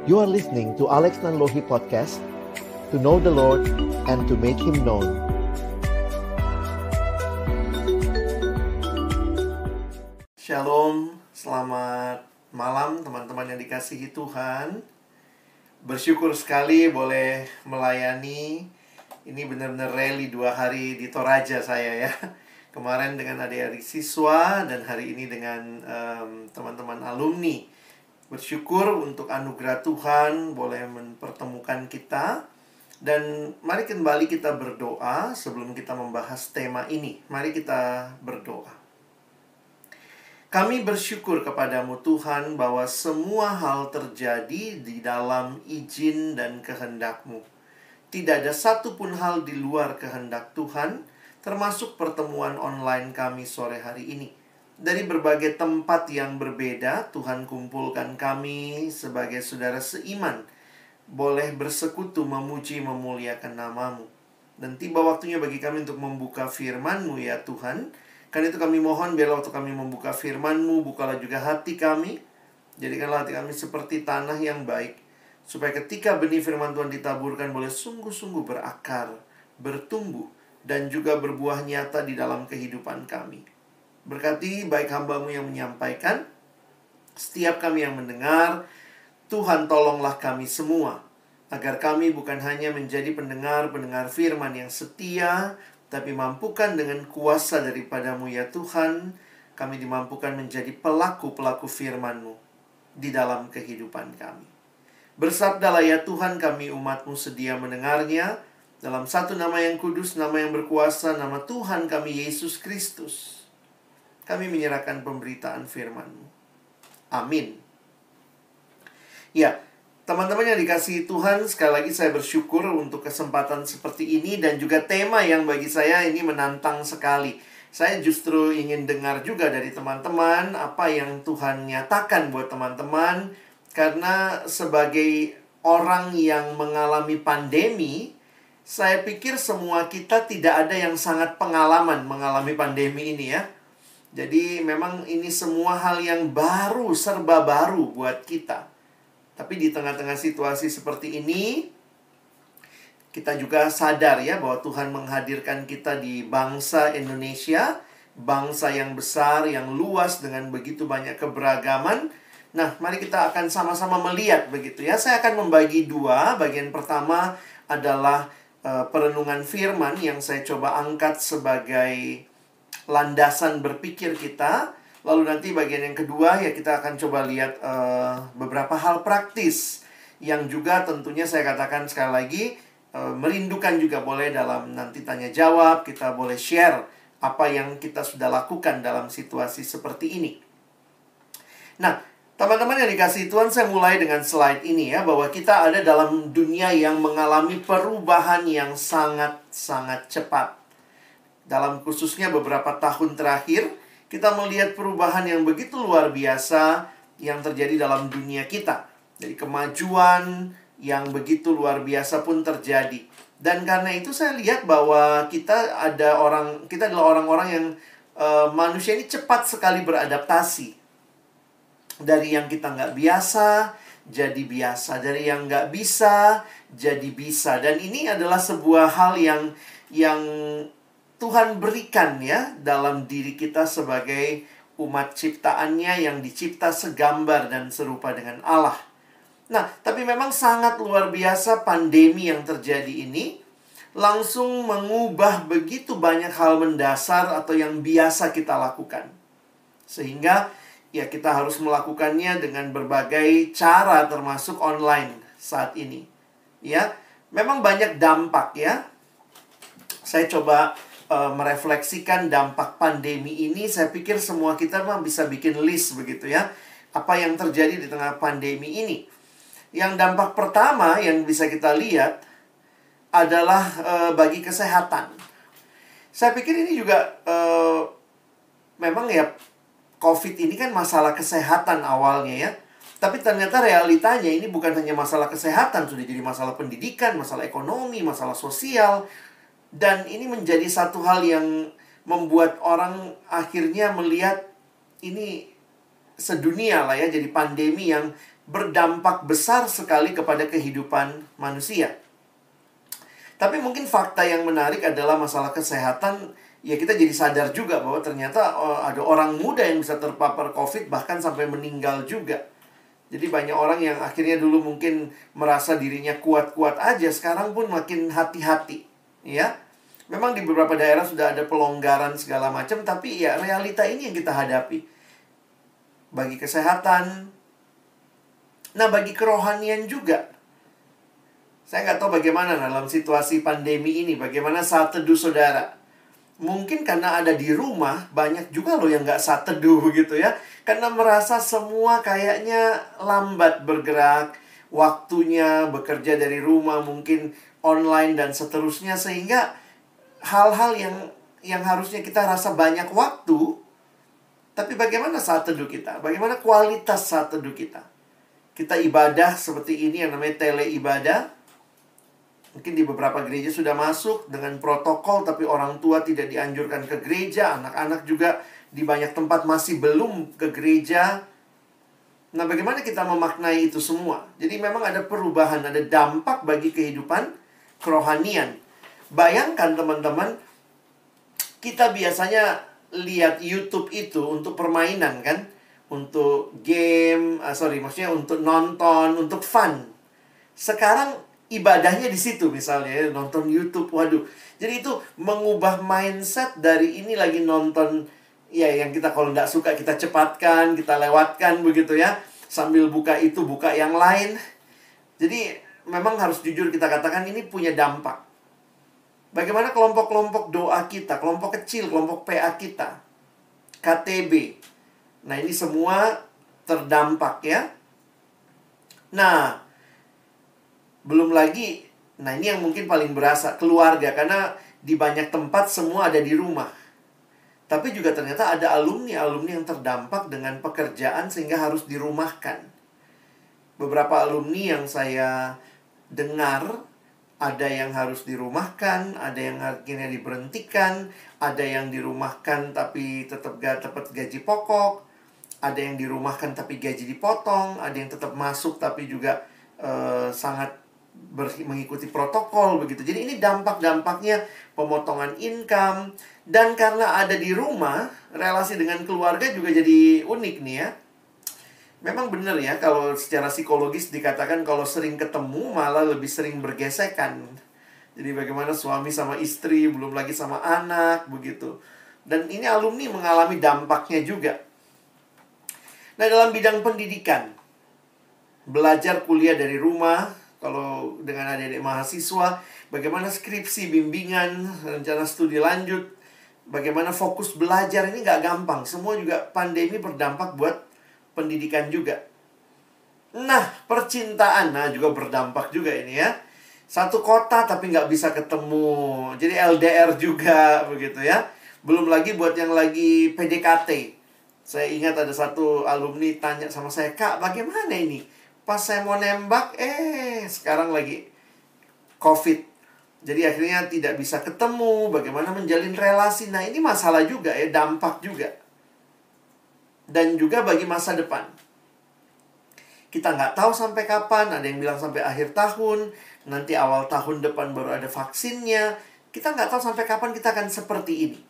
You are listening to Alex Nanlohi Podcast, to know the Lord and to make Him known. Shalom, selamat malam teman-teman yang dikasihi Tuhan. Bersyukur sekali boleh melayani. Ini benar-benar rally 2 hari di Toraja saya ya. Kemarin dengan adik-adik siswa dan hari ini dengan teman-teman alumni. Bersyukur untuk anugerah Tuhan boleh mempertemukan kita. Dan mari kembali kita berdoa sebelum kita membahas tema ini. Mari kita berdoa. Kami bersyukur kepadamu Tuhan bahwa semua hal terjadi di dalam izin dan kehendak-Mu. Tidak ada satupun hal di luar kehendak Tuhan, termasuk pertemuan online kami sore hari ini. Dari berbagai tempat yang berbeda, Tuhan kumpulkan kami sebagai saudara seiman, boleh bersekutu memuji memuliakan nama-Mu. Dan tiba waktunya bagi kami untuk membuka firman-Mu ya Tuhan. Karena itu kami mohon biarlah waktu kami membuka firman-Mu, bukalah juga hati kami. Jadikanlah hati kami seperti tanah yang baik, supaya ketika benih firman Tuhan ditaburkan boleh sungguh-sungguh berakar, bertumbuh, dan juga berbuah nyata di dalam kehidupan kami. Berkati baik hamba-Mu yang menyampaikan, setiap kami yang mendengar. Tuhan tolonglah kami semua, agar kami bukan hanya menjadi pendengar-pendengar firman yang setia, tapi mampukan dengan kuasa daripada-Mu ya Tuhan, kami dimampukan menjadi pelaku-pelaku firman-Mu di dalam kehidupan kami. Bersabdalah ya Tuhan, kami umat-Mu sedia mendengarnya, dalam satu nama yang kudus, nama yang berkuasa, nama Tuhan kami Yesus Kristus. Kami menyerahkan pemberitaan firman-Mu. Amin. Ya, teman-teman yang dikasihi Tuhan, sekali lagi saya bersyukur untuk kesempatan seperti ini dan juga tema yang bagi saya ini menantang sekali. Saya justru ingin dengar juga dari teman-teman apa yang Tuhan nyatakan buat teman-teman. Karena sebagai orang yang mengalami pandemi, saya pikir semua kita tidak ada yang sangat pengalaman mengalami pandemi ini ya. Jadi memang ini semua hal yang baru, serba baru buat kita. Tapi di tengah-tengah situasi seperti ini, kita juga sadar ya bahwa Tuhan menghadirkan kita di bangsa Indonesia, bangsa yang besar, yang luas dengan begitu banyak keberagaman. Nah, mari kita akan sama-sama melihat begitu ya. Saya akan membagi 2. Bagian pertama adalah perenungan firman yang saya coba angkat sebagai landasan berpikir kita. Lalu nanti bagian yang kedua ya kita akan coba lihat beberapa hal praktis yang juga tentunya saya katakan sekali lagi merindukan juga boleh dalam nanti tanya jawab. Kita boleh share apa yang kita sudah lakukan dalam situasi seperti ini. Nah, teman-teman yang dikasihi Tuhan, saya mulai dengan slide ini ya, bahwa kita ada dalam dunia yang mengalami perubahan yang sangat-sangat cepat. Dalam khususnya beberapa tahun terakhir, kita melihat perubahan yang begitu luar biasa yang terjadi dalam dunia kita. Jadi kemajuan yang begitu luar biasa pun terjadi. Dan karena itu saya lihat bahwa kita adalah orang-orang yang manusia ini cepat sekali beradaptasi. Dari yang kita nggak biasa, jadi biasa. Dari yang nggak bisa, jadi bisa. Dan ini adalah sebuah hal yang Tuhan berikan ya dalam diri kita sebagai umat ciptaannya yang dicipta segambar dan serupa dengan Allah. Nah, tapi memang sangat luar biasa pandemi yang terjadi ini langsung mengubah begitu banyak hal mendasar atau yang biasa kita lakukan. Sehingga ya kita harus melakukannya dengan berbagai cara termasuk online saat ini. Ya, memang banyak dampak ya. Saya coba merefleksikan dampak pandemi ini. Saya pikir semua kita mah bisa bikin list begitu ya. Apa yang terjadi di tengah pandemi ini. Yang dampak pertama yang bisa kita lihat adalah bagi kesehatan. Saya pikir ini juga memang ya COVID ini kan masalah kesehatan awalnya ya. Tapi ternyata realitanya ini bukan hanya masalah kesehatan, sudah jadi masalah pendidikan, masalah ekonomi, masalah sosial. Dan ini menjadi satu hal yang membuat orang akhirnya melihat ini sedunia lah ya. Jadi pandemi yang berdampak besar sekali kepada kehidupan manusia. Tapi mungkin fakta yang menarik adalah masalah kesehatan. Ya kita jadi sadar juga bahwa ternyata ada orang muda yang bisa terpapar COVID bahkan sampai meninggal juga. Jadi banyak orang yang akhirnya dulu mungkin merasa dirinya kuat-kuat aja, sekarang pun makin hati-hati, ya. Memang di beberapa daerah sudah ada pelonggaran segala macam, tapi ya realita ini yang kita hadapi. Bagi kesehatan, nah bagi kerohanian juga. Saya nggak tahu bagaimana dalam situasi pandemi ini, bagaimana saat teduh saudara. Mungkin karena ada di rumah, banyak juga loh yang nggak saat teduh gitu ya. Karena merasa semua kayaknya lambat bergerak, waktunya bekerja dari rumah, mungkin online dan seterusnya. Sehingga hal-hal yang harusnya kita rasa banyak waktu, tapi bagaimana saat teduh kita? Bagaimana kualitas saat teduh kita? Kita ibadah seperti ini yang namanya tele ibadah. Mungkin di beberapa gereja sudah masuk dengan protokol, tapi orang tua tidak dianjurkan ke gereja. Anak-anak juga di banyak tempat masih belum ke gereja. Nah, bagaimana kita memaknai itu semua? Jadi memang ada perubahan, ada dampak bagi kehidupan kerohanian. Bayangkan teman-teman, kita biasanya lihat YouTube itu untuk permainan kan? Untuk game, maksudnya untuk nonton, untuk fun. Sekarang ibadahnya di situ misalnya, nonton YouTube. Waduh. Jadi itu mengubah mindset dari ini lagi nonton, ya yang kita kalau nggak suka kita cepatkan, kita lewatkan begitu ya. Sambil buka itu, buka yang lain. Jadi memang harus jujur kita katakan ini punya dampak. Bagaimana kelompok-kelompok doa kita, kelompok kecil, kelompok PA kita, KTB. Nah ini semua terdampak ya. Nah, belum lagi, nah ini yang mungkin paling berasa, keluarga. Karena di banyak tempat semua ada di rumah. Tapi juga ternyata ada alumni-alumni yang terdampak dengan pekerjaan sehingga harus dirumahkan. Beberapa alumni yang saya dengar, ada yang harus dirumahkan, ada yang akhirnya diberhentikan, ada yang dirumahkan tapi tetap gak dapat gaji pokok, ada yang dirumahkan tapi gaji dipotong, ada yang tetap masuk tapi juga sangat mengikuti protokol begitu. Jadi ini dampak-dampaknya pemotongan income. Dan karena ada di rumah, relasi dengan keluarga juga jadi unik nih ya. Memang benar ya, kalau secara psikologis dikatakan kalau sering ketemu malah lebih sering bergesekan. Jadi bagaimana suami sama istri, belum lagi sama anak begitu. Dan ini alumni mengalami dampaknya juga. Nah dalam bidang pendidikan, belajar kuliah dari rumah. Kalau dengan adik-adik mahasiswa, bagaimana skripsi, bimbingan, rencana studi lanjut, bagaimana fokus belajar, ini nggak gampang. Semua juga pandemi berdampak buat pendidikan juga. Nah, percintaan, nah juga berdampak juga ini ya. Satu kota tapi nggak bisa ketemu, jadi LDR juga begitu ya. Belum lagi buat yang lagi PDKT. Saya ingat ada satu alumni tanya sama saya, "Kak, bagaimana ini? Pas saya mau nembak, sekarang lagi COVID. Jadi akhirnya tidak bisa ketemu, bagaimana menjalin relasi." Nah ini masalah juga ya, dampak juga. Dan juga bagi masa depan. Kita nggak tahu sampai kapan, ada yang bilang sampai akhir tahun, nanti awal tahun depan baru ada vaksinnya. Kita nggak tahu sampai kapan kita akan seperti ini.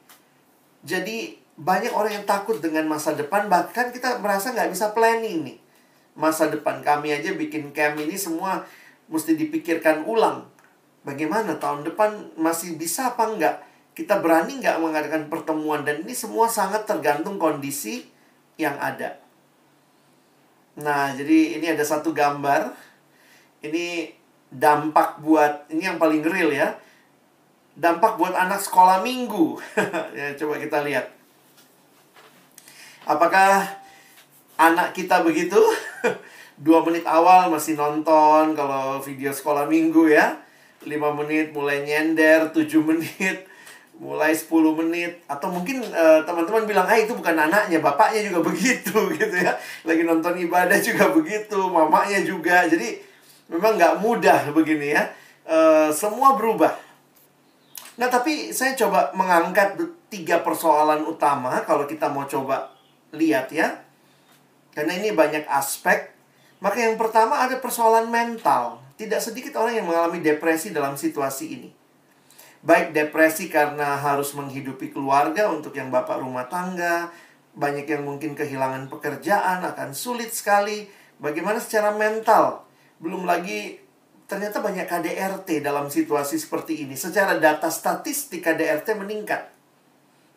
Jadi banyak orang yang takut dengan masa depan, bahkan kita merasa nggak bisa planning nih. Masa depan kami aja bikin camp ini semua mesti dipikirkan ulang. Bagaimana tahun depan masih bisa apa enggak? Kita berani enggak mengadakan pertemuan? Dan ini semua sangat tergantung kondisi yang ada. Nah, jadi ini ada satu gambar. Ini dampak buat, ini yang paling real ya. Dampak buat anak sekolah minggu. Ya, coba kita lihat. Apakah anak kita begitu? 2 menit awal masih nonton kalau video sekolah minggu ya. 5 menit mulai nyender, 7 menit mulai 10 menit. Atau mungkin teman-teman bilang, itu bukan anaknya, bapaknya juga begitu gitu ya. Lagi nonton ibadah juga begitu, mamanya juga. Jadi memang nggak mudah begini ya. Semua berubah. Nah tapi saya coba mengangkat 3 persoalan utama kalau kita mau coba lihat ya. Karena ini banyak aspek, Maka yang pertama ada persoalan mental. Tidak sedikit orang yang mengalami depresi dalam situasi ini. Baik depresi karena harus menghidupi keluarga untuk yang bapak rumah tangga. Banyak yang mungkin kehilangan pekerjaan, akan sulit sekali. Bagaimana secara mental? Belum lagi ternyata banyak KDRT dalam situasi seperti ini. Secara data statistik KDRT meningkat.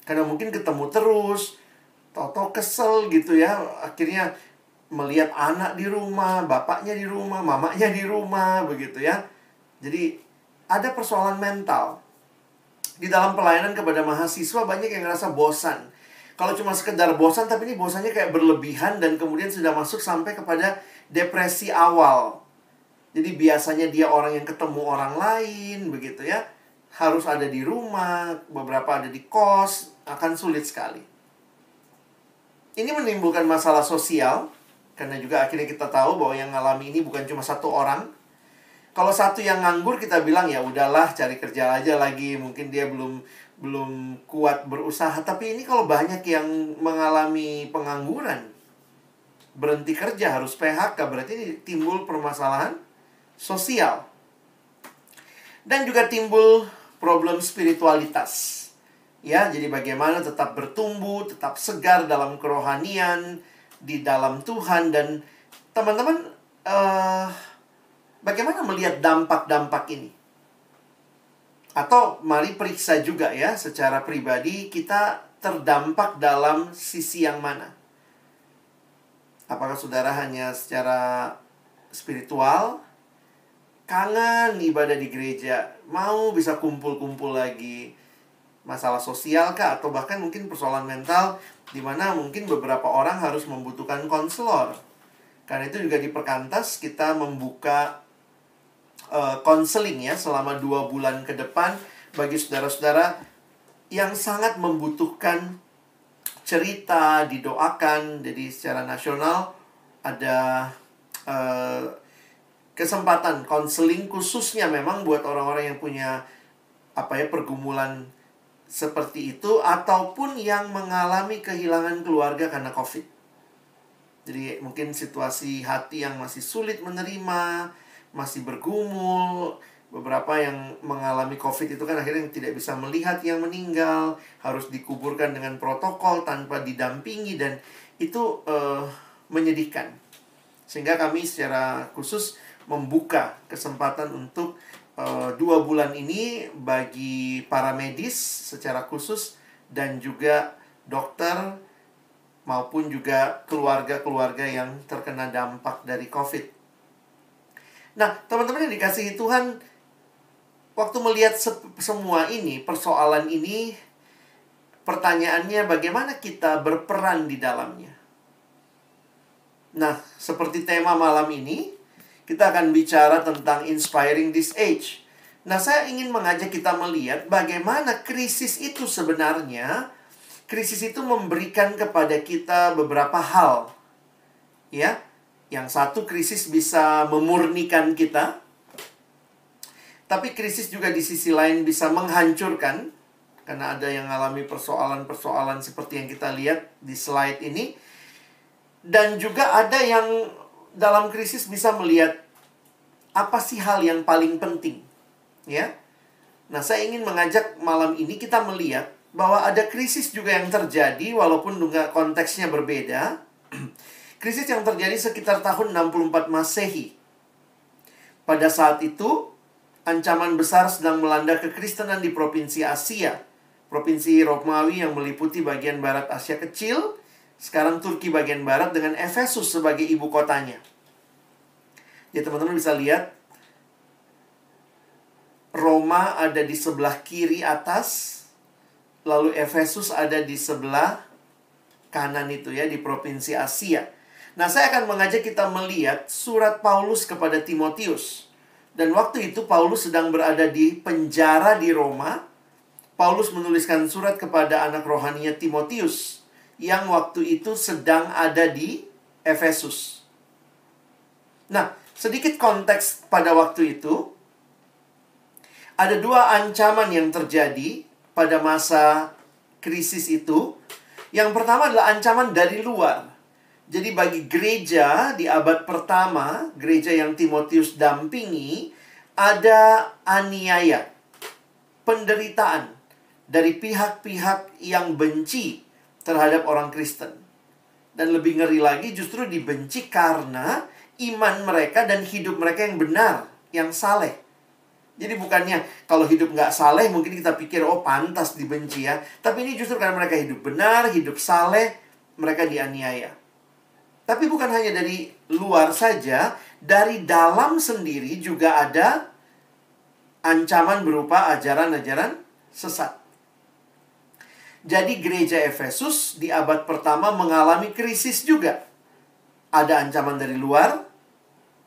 Karena mungkin ketemu terus, tau-tau kesel gitu ya. Akhirnya melihat anak di rumah, bapaknya di rumah, mamanya di rumah, begitu ya. Jadi ada persoalan mental. Di dalam pelayanan kepada mahasiswa banyak yang ngerasa bosan. Kalau cuma sekedar bosan, tapi ini bosannya kayak berlebihan dan kemudian sudah masuk sampai kepada depresi awal. Jadi biasanya dia orang yang ketemu orang lain, begitu ya. Harus ada di rumah, beberapa ada di kos, akan sulit sekali. Ini menimbulkan masalah sosial. Karena juga akhirnya kita tahu bahwa yang ngalami ini bukan cuma satu orang. Kalau satu yang nganggur kita bilang ya udahlah cari kerja aja lagi. Mungkin dia belum kuat berusaha. Tapi ini kalau banyak yang mengalami pengangguran, berhenti kerja, harus PHK, berarti ini timbul permasalahan sosial. Dan juga timbul problem spiritualitas. Ya, jadi bagaimana tetap bertumbuh, tetap segar dalam kerohanian, di dalam Tuhan. Dan teman-teman bagaimana melihat dampak-dampak ini? Atau mari periksa juga ya secara pribadi, kita terdampak dalam sisi yang mana? Apakah saudara hanya secara spiritual, kangen ibadah di gereja, mau bisa kumpul-kumpul lagi, masalah sosial kah? Atau bahkan mungkin persoalan mental, di mana mungkin beberapa orang harus membutuhkan konselor. Karena itu juga di Perkantas kita membuka konseling ya selama 2 bulan ke depan bagi saudara-saudara yang sangat membutuhkan cerita, didoakan. Jadi secara nasional ada kesempatan konseling khususnya memang buat orang-orang yang punya pergumulan seperti itu, ataupun yang mengalami kehilangan keluarga karena COVID. Jadi mungkin situasi hati yang masih sulit menerima, masih bergumul. Beberapa yang mengalami COVID itu kan akhirnya tidak bisa melihat yang meninggal, harus dikuburkan dengan protokol tanpa didampingi, dan itu menyedihkan. Sehingga kami secara khusus membuka kesempatan untuk 2 bulan ini bagi para medis secara khusus, dan juga dokter maupun juga keluarga-keluarga yang terkena dampak dari COVID. Nah, teman-teman yang dikasihi Tuhan, waktu melihat semua ini, persoalan ini, pertanyaannya bagaimana kita berperan di dalamnya. Nah, seperti tema malam ini, kita akan bicara tentang inspiring this age. Nah, saya ingin mengajak kita melihat bagaimana krisis itu sebenarnya. Krisis itu memberikan kepada kita beberapa hal. Ya, yang satu, krisis bisa memurnikan kita. Tapi krisis juga di sisi lain bisa menghancurkan. Karena ada yang mengalami persoalan-persoalan seperti yang kita lihat di slide ini. Dan juga ada yang dalam krisis bisa melihat apa sih hal yang paling penting, ya. Nah, saya ingin mengajak malam ini kita melihat bahwa ada krisis juga yang terjadi walaupun juga konteksnya berbeda. Krisis yang terjadi sekitar tahun 64 Masehi. Pada saat itu, ancaman besar sedang melanda kekristenan di provinsi Asia. Provinsi Romawi yang meliputi bagian barat Asia Kecil, sekarang Turki bagian barat, dengan Efesus sebagai ibu kotanya. Ya, teman-teman bisa lihat Roma ada di sebelah kiri atas, lalu Efesus ada di sebelah kanan itu ya, di provinsi Asia. Nah, saya akan mengajak kita melihat surat Paulus kepada Timotius. Dan waktu itu Paulus sedang berada di penjara di Roma. Paulus menuliskan surat kepada anak rohaninya Timotius yang waktu itu sedang ada di Efesus. Nah, sedikit konteks pada waktu itu. Ada 2 ancaman yang terjadi pada masa krisis itu. Yang pertama adalah ancaman dari luar. Jadi bagi gereja di abad pertama, gereja yang Timotius dampingi, ada aniaya, penderitaan dari pihak-pihak yang benci terhadap orang Kristen. Dan lebih ngeri lagi, justru dibenci karena iman mereka dan hidup mereka yang benar, yang saleh. Jadi bukannya kalau hidup nggak saleh mungkin kita pikir, oh pantas dibenci ya. Tapi ini justru karena mereka hidup benar, hidup saleh, mereka dianiaya. Tapi bukan hanya dari luar saja, dari dalam sendiri juga ada ancaman berupa ajaran-ajaran sesat. Jadi gereja Efesus di abad pertama mengalami krisis juga. Ada ancaman dari luar,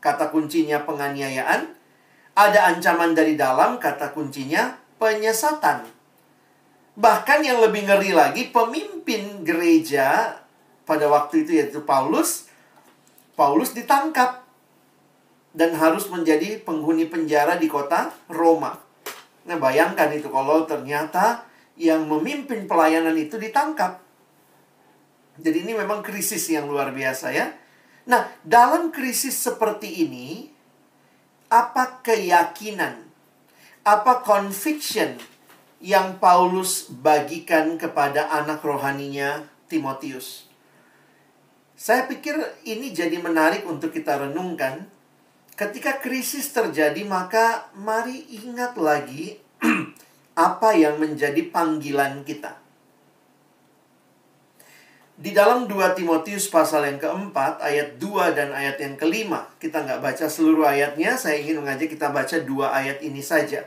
kata kuncinya penganiayaan. Ada ancaman dari dalam, kata kuncinya penyesatan. Bahkan yang lebih ngeri lagi, pemimpin gereja pada waktu itu yaitu Paulus ditangkap dan harus menjadi penghuni penjara di kota Roma. Nah, bayangkan itu kalau ternyata yang memimpin pelayanan itu ditangkap. Jadi ini memang krisis yang luar biasa ya. Nah, dalam krisis seperti ini, apa keyakinan, apa conviction yang Paulus bagikan kepada anak rohaninya Timotius? Saya pikir ini jadi menarik untuk kita renungkan. Ketika krisis terjadi, maka mari ingat lagi apa yang menjadi panggilan kita. Di dalam 2 Timotius pasal yang keempat, ayat 2 dan ayat yang kelima. Kita nggak baca seluruh ayatnya, saya ingin mengajak kita baca 2 ayat ini saja.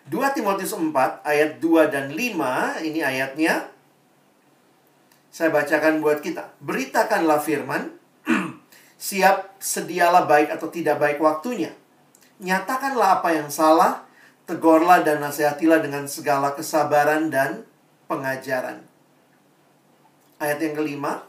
2 Timotius 4, ayat 2 dan 5, ini ayatnya. Saya bacakan buat kita. Beritakanlah firman, siap sedialah baik atau tidak baik waktunya. Nyatakanlah apa yang salah, tegurlah dan nasihatilah dengan segala kesabaran dan pengajaran. Ayat yang kelima,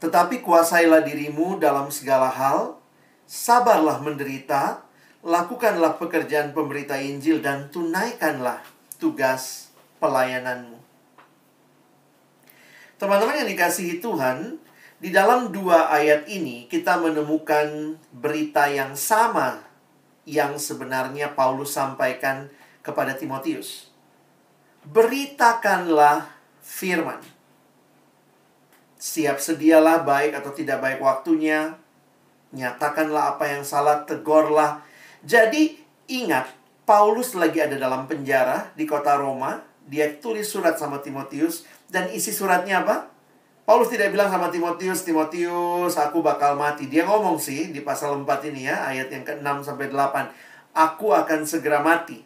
tetapi kuasailah dirimu dalam segala hal, sabarlah menderita, lakukanlah pekerjaan pemberita Injil dan tunaikanlah tugas pelayananmu. Teman-teman yang dikasihi Tuhan, di dalam 2 ayat ini kita menemukan berita yang sama yang sebenarnya Paulus sampaikan kepada Timotius. Beritakanlah firman. Siap sedialah baik atau tidak baik waktunya. Nyatakanlah apa yang salah, tegurlah. Jadi ingat, Paulus lagi ada dalam penjara di kota Roma. Dia tulis surat sama Timotius. Dan isi suratnya apa? Paulus tidak bilang sama Timotius, Timotius, aku bakal mati. Dia ngomong sih di pasal 4 ini ya, ayat yang ke-6 sampai 8. Aku akan segera mati.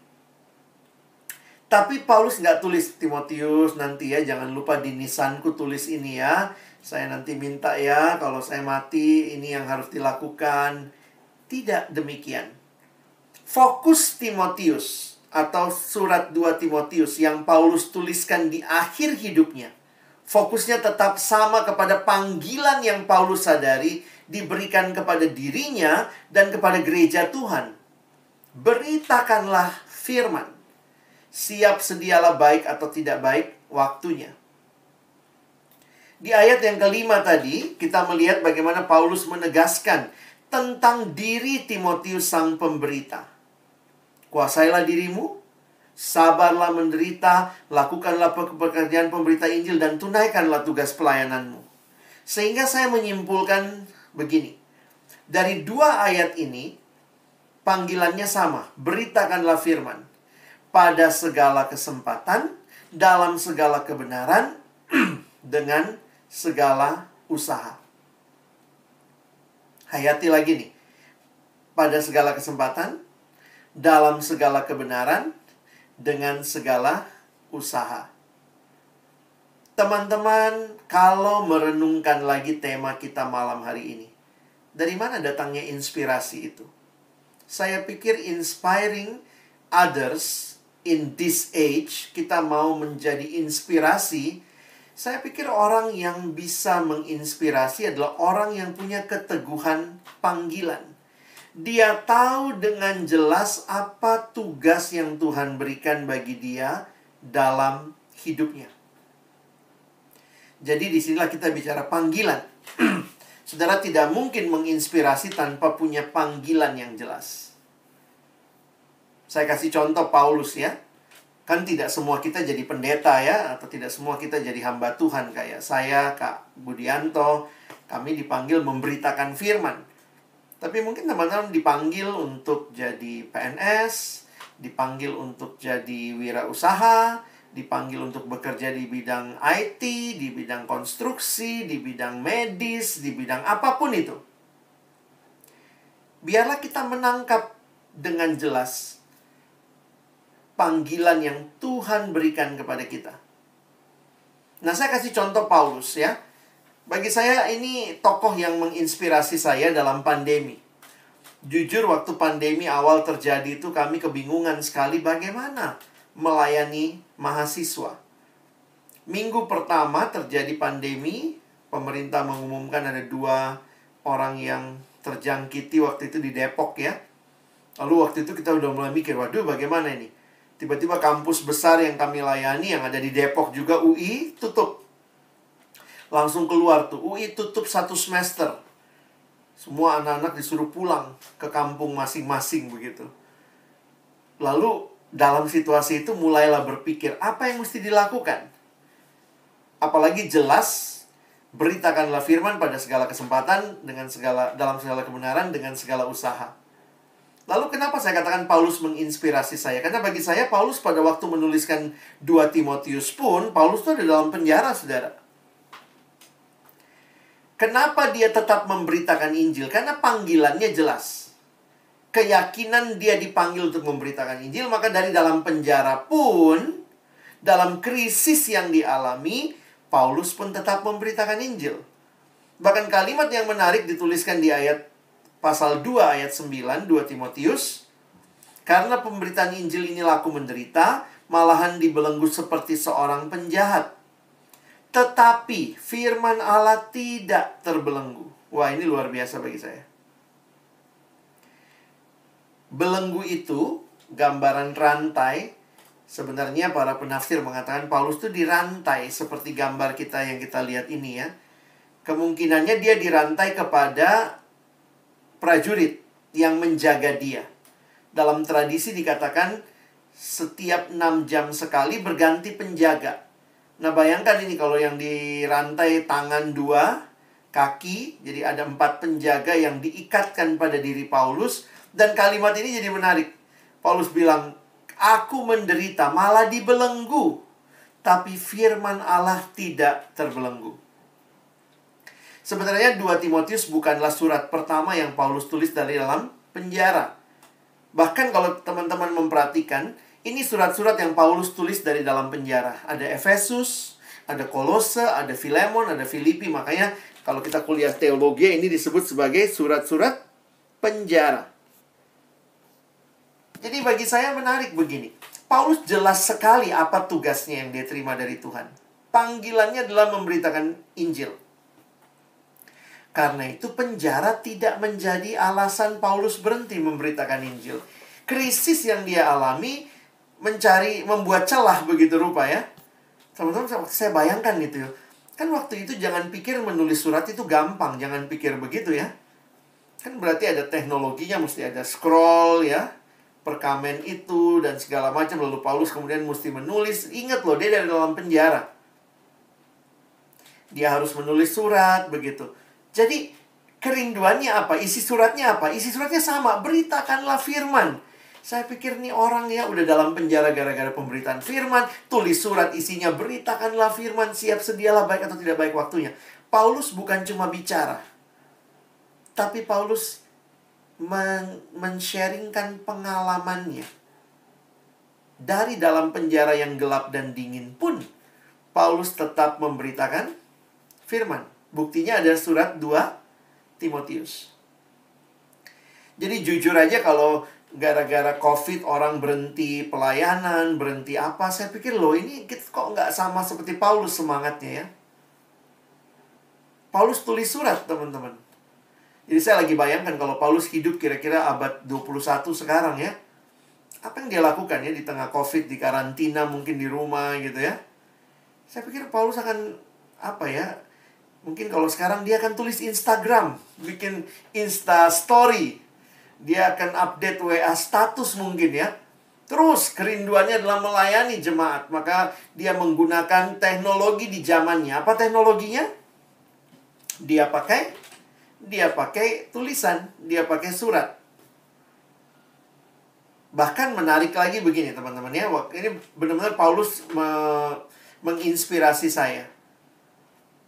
Tapi Paulus nggak tulis, Timotius nanti ya, jangan lupa di nisanku tulis ini ya. Saya nanti minta ya, kalau saya mati, ini yang harus dilakukan. Tidak demikian. Fokus Timotius atau surat 2 Timotius yang Paulus tuliskan di akhir hidupnya, fokusnya tetap sama kepada panggilan yang Paulus sadari diberikan kepada dirinya dan kepada gereja Tuhan. Beritakanlah firman. Siap sedialah baik atau tidak baik waktunya. Di ayat yang kelima tadi, kita melihat bagaimana Paulus menegaskan tentang diri Timotius sang pemberita. Kuasailah dirimu, sabarlah menderita, lakukanlah pekerjaan pemberita Injil, dan tunaikanlah tugas pelayananmu. Sehingga saya menyimpulkan begini. Dari 2 ayat ini, panggilannya sama. Beritakanlah firman. Pada segala kesempatan, dalam segala kebenaran, dengan segala usaha. Hayati lagi nih. Pada segala kesempatan, dalam segala kebenaran, dengan segala usaha. Teman-teman, kalau merenungkan lagi tema kita malam hari ini, dari mana datangnya inspirasi itu? Saya pikir inspiring others in this age, kita mau menjadi inspirasi. Saya pikir orang yang bisa menginspirasi adalah orang yang punya keteguhan panggilan. Dia tahu dengan jelas apa tugas yang Tuhan berikan bagi dia dalam hidupnya. Jadi disinilah kita bicara panggilan. Saudara tidak mungkin menginspirasi tanpa punya panggilan yang jelas. Saya kasih contoh Paulus ya. Kan tidak semua kita jadi pendeta ya, atau tidak semua kita jadi hamba Tuhan kayak saya, Kak Budianto. Kami dipanggil memberitakan firman. Tapi mungkin teman-teman dipanggil untuk jadi PNS, dipanggil untuk jadi wirausaha, dipanggil untuk bekerja di bidang IT, di bidang konstruksi, di bidang medis, di bidang apapun itu. Biarlah kita menangkap dengan jelas panggilan yang Tuhan berikan kepada kita. Nah, saya kasih contoh Paulus ya. Bagi saya ini tokoh yang menginspirasi saya dalam pandemi. Jujur waktu pandemi awal terjadi itu kami kebingungan sekali bagaimana melayani mahasiswa. Minggu pertama terjadi pandemi, pemerintah mengumumkan ada 2 orang yang terjangkiti waktu itu di Depok ya. Lalu waktu itu kita udah mulai mikir, waduh bagaimana ini? Tiba-tiba kampus besar yang kami layani yang ada di Depok juga UI tutup. Langsung keluar tuh, UI tutup 1 semester. Semua anak-anak disuruh pulang ke kampung masing-masing begitu. Lalu dalam situasi itu mulailah berpikir, apa yang mesti dilakukan? Apalagi jelas, beritakanlah firman pada segala kesempatan, dalam segala kebenaran, dengan segala usaha. Lalu kenapa saya katakan Paulus menginspirasi saya? Karena bagi saya, Paulus pada waktu menuliskan 2 Timotius pun, Paulus itu ada dalam penjara, saudara. Kenapa dia tetap memberitakan Injil? Karena panggilannya jelas. Keyakinan dia dipanggil untuk memberitakan Injil, maka dari dalam penjara pun, dalam krisis yang dialami, Paulus pun tetap memberitakan Injil. Bahkan kalimat yang menarik dituliskan di ayat pasal 2 ayat 9, 2 Timotius. Karena pemberitaan Injil ini laku menderita, malahan dibelenggu seperti seorang penjahat. Tetapi firman Allah tidak terbelenggu. Wah, ini luar biasa bagi saya. Belenggu itu gambaran rantai. Sebenarnya para penafsir mengatakan Paulus itu dirantai seperti gambar kita yang kita lihat ini ya. Kemungkinannya dia dirantai kepada prajurit yang menjaga dia. Dalam tradisi dikatakan setiap 6 jam sekali berganti penjaga. Nah, bayangkan ini kalau yang dirantai tangan 2, kaki, jadi ada 4 penjaga yang diikatkan pada diri Paulus. Dan kalimat ini jadi menarik. Paulus bilang, aku menderita, malah dibelenggu. Tapi firman Allah tidak terbelenggu. Sebenarnya 2 Timotius bukanlah surat pertama yang Paulus tulis dari dalam penjara. Bahkan kalau teman-teman memperhatikan, ini surat-surat yang Paulus tulis dari dalam penjara. Ada Efesus, ada Kolose, ada Filemon, ada Filipi. Makanya kalau kita kuliah teologi ini disebut sebagai surat-surat penjara. Jadi bagi saya menarik begini. Paulus jelas sekali apa tugasnya yang dia terima dari Tuhan. Panggilannya adalah memberitakan Injil. Karena itu penjara tidak menjadi alasan Paulus berhenti memberitakan Injil. Krisis yang dia alami membuat celah begitu rupa ya. Teman-teman, saya bayangkan gitu ya. Kan waktu itu jangan pikir menulis surat itu gampang. Jangan pikir begitu ya. Kan berarti ada teknologinya, mesti ada scroll ya. Perkamen itu dan segala macam. Lalu Paulus kemudian mesti menulis. Ingat loh, dia dari dalam penjara. Dia harus menulis surat begitu. Jadi kerinduannya apa? Isi suratnya apa? Isi suratnya sama, beritakanlah firman. Saya pikir nih orang ya udah dalam penjara gara-gara pemberitaan firman, tulis surat isinya beritakanlah firman, siap sedialah baik atau tidak baik waktunya. Paulus bukan cuma bicara, tapi Paulus men-sharingkan pengalamannya. Dari dalam penjara yang gelap dan dingin pun, Paulus tetap memberitakan firman. Buktinya ada surat 2 Timotius. Jadi jujur aja kalau gara-gara COVID orang berhenti pelayanan, berhenti apa, saya pikir loh ini kita kok nggak sama seperti Paulus semangatnya ya. Paulus tulis surat teman-teman. Jadi saya lagi bayangkan kalau Paulus hidup kira-kira abad 21 sekarang ya. Apa yang dia lakukan ya di tengah COVID, di karantina mungkin di rumah gitu ya. Saya pikir Paulus akan apa ya, mungkin kalau sekarang dia akan tulis Instagram, bikin Insta Story, dia akan update WA status mungkin ya. Terus kerinduannya adalah melayani jemaat, maka dia menggunakan teknologi di zamannya. Apa teknologinya? Dia pakai tulisan, dia pakai surat. Bahkan menarik lagi begini teman-teman ya, ini benar-benar Paulus menginspirasi saya.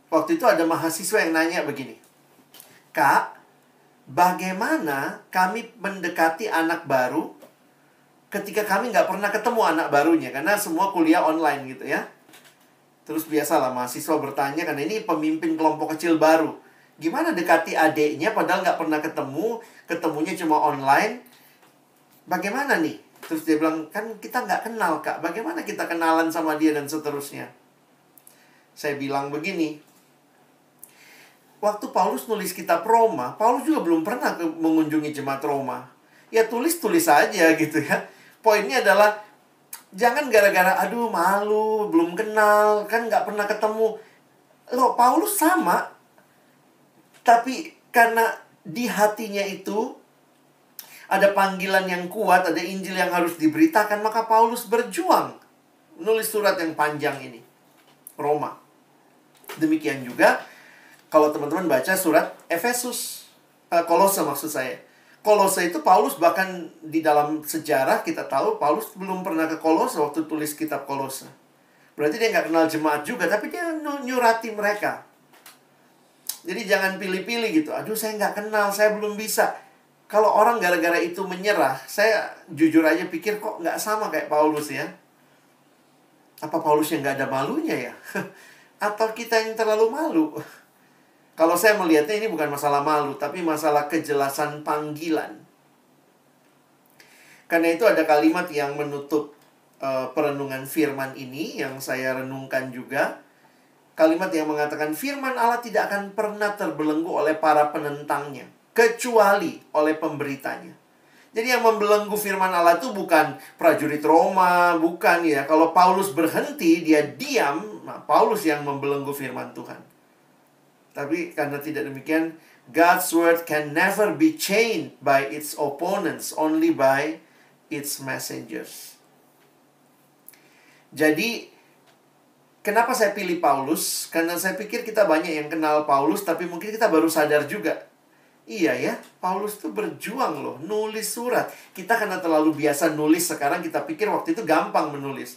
Waktu itu ada mahasiswa yang nanya begini, "Kak, bagaimana kami mendekati anak baru ketika kami nggak pernah ketemu anak barunya?" Karena semua kuliah online gitu ya. Terus biasalah mahasiswa bertanya, karena ini pemimpin kelompok kecil baru. Gimana dekati adiknya padahal nggak pernah ketemu, ketemunya cuma online. Bagaimana nih? Terus dia bilang, kan kita nggak kenal, Kak. Bagaimana kita kenalan sama dia dan seterusnya? Saya bilang begini, waktu Paulus nulis kitab Roma, Paulus juga belum pernah mengunjungi jemaat Roma. Ya tulis-tulis aja gitu ya. Poinnya adalah, jangan gara-gara, aduh malu, belum kenal, kan nggak pernah ketemu. Loh, Paulus sama. Tapi karena di hatinya itu ada panggilan yang kuat, ada Injil yang harus diberitakan, maka Paulus berjuang nulis surat yang panjang ini, Roma. Demikian juga kalau teman-teman baca surat Efesus, Kolose maksud saya. Kolose itu Paulus bahkan di dalam sejarah kita tahu Paulus belum pernah ke Kolose waktu tulis kitab Kolose. Berarti dia nggak kenal jemaat juga, tapi dia nyurati mereka. Jadi jangan pilih-pilih gitu. Aduh saya nggak kenal, saya belum bisa. Kalau orang gara-gara itu menyerah, saya jujur aja pikir kok nggak sama kayak Paulus ya. Apa Paulus yang nggak ada malunya ya? Atau kita yang terlalu malu? Kalau saya melihatnya ini bukan masalah malu, tapi masalah kejelasan panggilan. Karena itu ada kalimat yang menutup perenungan firman ini, yang saya renungkan juga. Kalimat yang mengatakan, firman Allah tidak akan pernah terbelenggu oleh para penentangnya, kecuali oleh pemberitanya. Jadi yang membelenggu firman Allah itu bukan prajurit Roma, bukan ya. Kalau Paulus berhenti, dia diam, nah Paulus yang membelenggu firman Tuhan. Tapi karena tidak demikian, God's word can never be chained by its opponents, only by its messengers. Jadi, kenapa saya pilih Paulus? Karena saya pikir kita banyak yang kenal Paulus, tapi mungkin kita baru sadar juga. Iya ya, Paulus tuh berjuang loh, nulis surat. Kita karena terlalu biasa nulis, sekarang kita pikir waktu itu gampang menulis.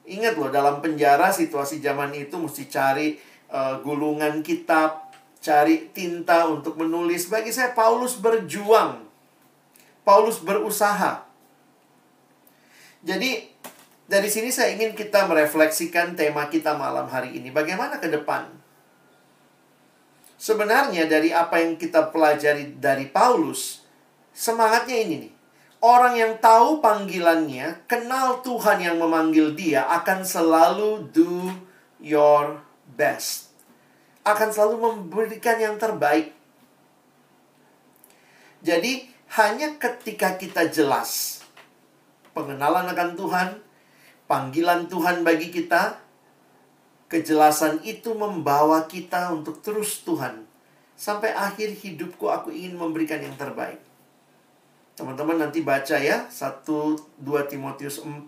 Ingat loh, dalam penjara situasi zaman itu mesti cari gulungan kitab, cari tinta untuk menulis. Bagi saya Paulus berjuang, Paulus berusaha. Jadi dari sini saya ingin kita merefleksikan tema kita malam hari ini. Bagaimana ke depan? Sebenarnya dari apa yang kita pelajari dari Paulus, semangatnya ini nih. Orang yang tahu panggilannya, kenal Tuhan yang memanggil dia, akan selalu do your best. Akan selalu memberikan yang terbaik. Jadi, hanya ketika kita jelas pengenalan akan Tuhan, panggilan Tuhan bagi kita, kejelasan itu membawa kita untuk terus Tuhan. Sampai akhir hidupku aku ingin memberikan yang terbaik. Teman-teman nanti baca ya, 1-2 Timotius 4